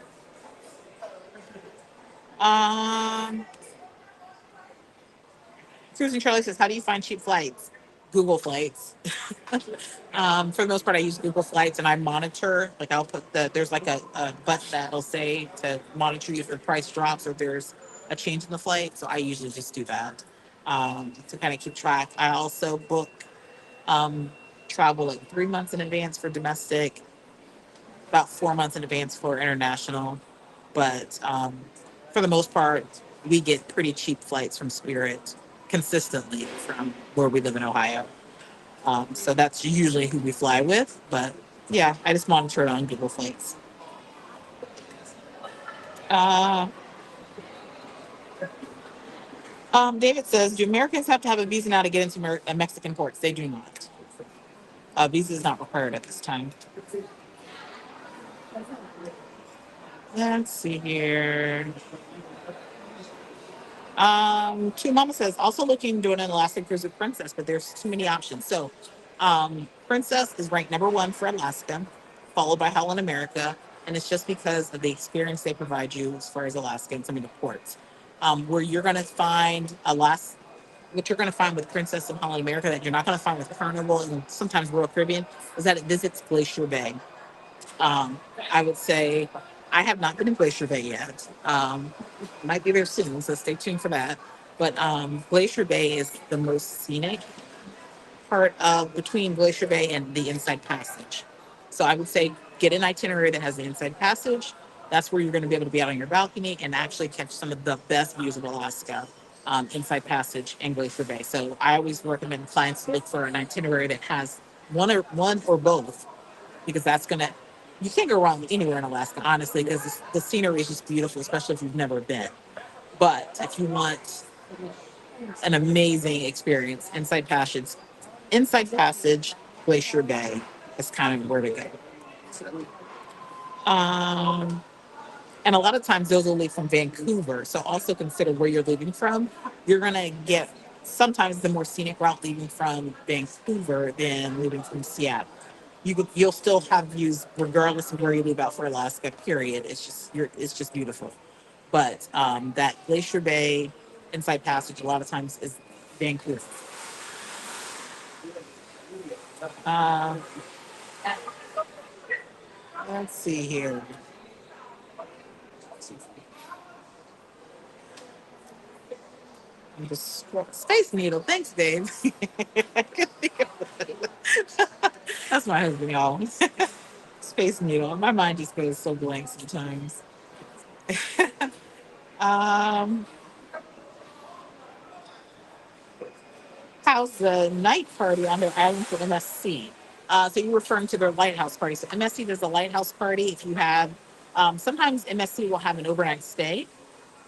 Um, Cruising Charlie says, how do you find cheap flights? Google Flights. For the most part, I use Google Flights and I monitor. Like I'll put there's like a button that'll say to monitor you if the price drops or if there's a change in the flight. So I usually just do that to kind of keep track. I also book um, travel like 3 months in advance for domestic, about 4 months in advance for international. But for the most part, we get pretty cheap flights from Spirit consistently from where we live in Ohio. So that's usually who we fly with. But yeah, I just monitor it on Google Flights. Uh, David says, do Americans have to have a visa now to get into Mexican ports? They do not. Visa is not required at this time. Let's see here. Two Mama says, also looking to do an Alaska cruise with Princess, but there's too many options. So, Princess is ranked number one for Alaska, followed by Holland America, and it's just because of the experience they provide you as far as Alaska and some of the ports. Where you're going to find Alaska, what you're going to find with Princess and Holland America that you're not going to find with Carnival and sometimes Royal Caribbean is that it visits Glacier Bay. Um, I would say I have not been in Glacier Bay yet. Might be there soon, so stay tuned for that. But Glacier Bay is the most scenic part of between Glacier Bay and the Inside Passage. So I would say get an itinerary that has the Inside Passage. That's where you're going to be able to be out on your balcony and actually catch some of the best views of Alaska, Inside Passage and Glacier Bay. So I always recommend clients to look for an itinerary that has one or both because that's gonna you can't go wrong anywhere in Alaska, honestly, because the scenery is just beautiful, especially if you've never been. But if you want an amazing experience, Inside Passage, Glacier Bay is kind of where to go. Um, And a lot of times those will leave from Vancouver. So also consider where you're leaving from. You're going to get sometimes the more scenic route leaving from Vancouver than leaving from Seattle. You'll still have views regardless of where you leave out for Alaska, period. It's just beautiful. But that Glacier Bay Inside Passage a lot of times is Vancouver. Uh, let's see here. I'm just Space Needle. Thanks, Dave. I couldn't think of it. That's my husband, y'all. Space Needle. My mind just goes so blank sometimes. Um, how's the night party on their island for MSC? So you're referring to their lighthouse party. So MSC does a lighthouse party. If you have, sometimes MSC will have an overnight stay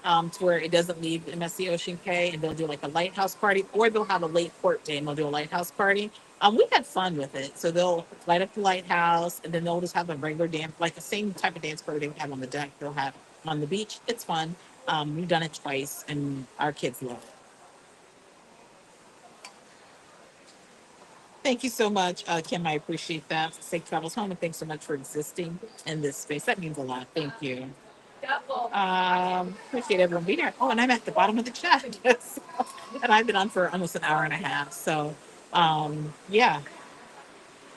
to where it doesn't leave MSC Ocean Cay, and they'll do like a lighthouse party, or they'll have a late port day and they'll do a lighthouse party. We had fun with it. So they'll light up the lighthouse, and then they'll just have a regular dance, like the same type of dance party they have on the deck. They'll have on the beach. It's fun. We've done it twice, and our kids love it. Thank you so much, Kim. I appreciate that. Safe travels home, and thanks so much for existing in this space. That means a lot. Thank you. Appreciate everyone being here. Oh, and I'm at the bottom of the chat. Yes. And I've been on for almost an hour and a half. So, yeah.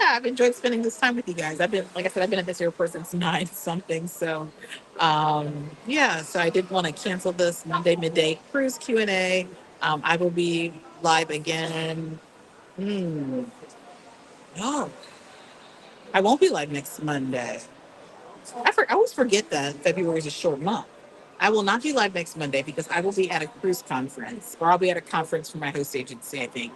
Yeah, I've enjoyed spending this time with you guys. Like I said, I've been at this airport since 9 something. So, yeah. So I did want to cancel this Monday midday cruise Q&A. I will be live again. Hmm. No, I won't be live next Monday. I always forget that February is a short month. I will not be live next Monday because I will be at a cruise conference, or I'll be at a conference for my host agency, I think.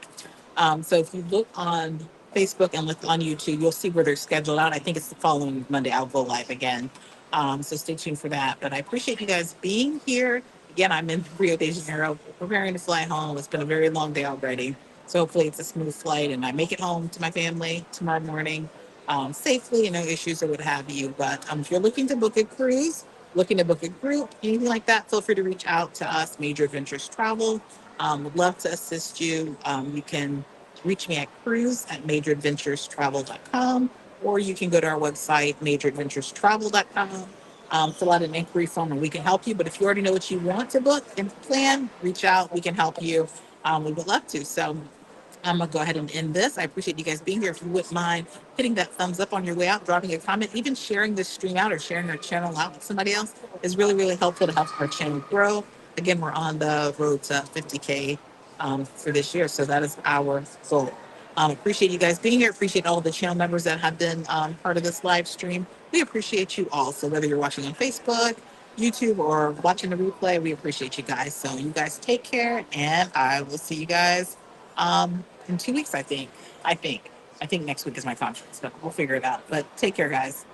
So if you look on Facebook and look on YouTube, you'll see where they're scheduled out. I think it's the following Monday. I'll go live again. So stay tuned for that. But I appreciate you guys being here. Again, I'm in Rio de Janeiro, preparing to fly home. It's been a very long day already. So hopefully it's a smooth flight and I make it home to my family tomorrow morning safely and no issues or what have you. But if you're looking to book a cruise, looking to book a group, anything like that, feel free to reach out to us, Major Adventures Travel. Would love to assist you. You can reach me at cruise@majoradventurestravel.com, or you can go to our website, majoradventurestravel.com, fill out an inquiry form and we can help you. But if you already know what you want to book and plan, reach out. We can help you. We would love to. So I'm gonna go ahead and end this. I appreciate you guys being here. If you wouldn't mind hitting that thumbs up on your way out, dropping a comment, even sharing this stream out or sharing our channel out with somebody else is really, really helpful to help our channel grow. Again, we're on the road to 50K for this year. So that is our goal. Appreciate you guys being here. Appreciate all the channel members that have been part of this live stream. We appreciate you all. So whether you're watching on Facebook, YouTube, or watching the replay, we appreciate you guys. So you guys take care, and I will see you guys in 2 weeks, I think. I think next week is my conference, but we'll figure it out. But take care, guys.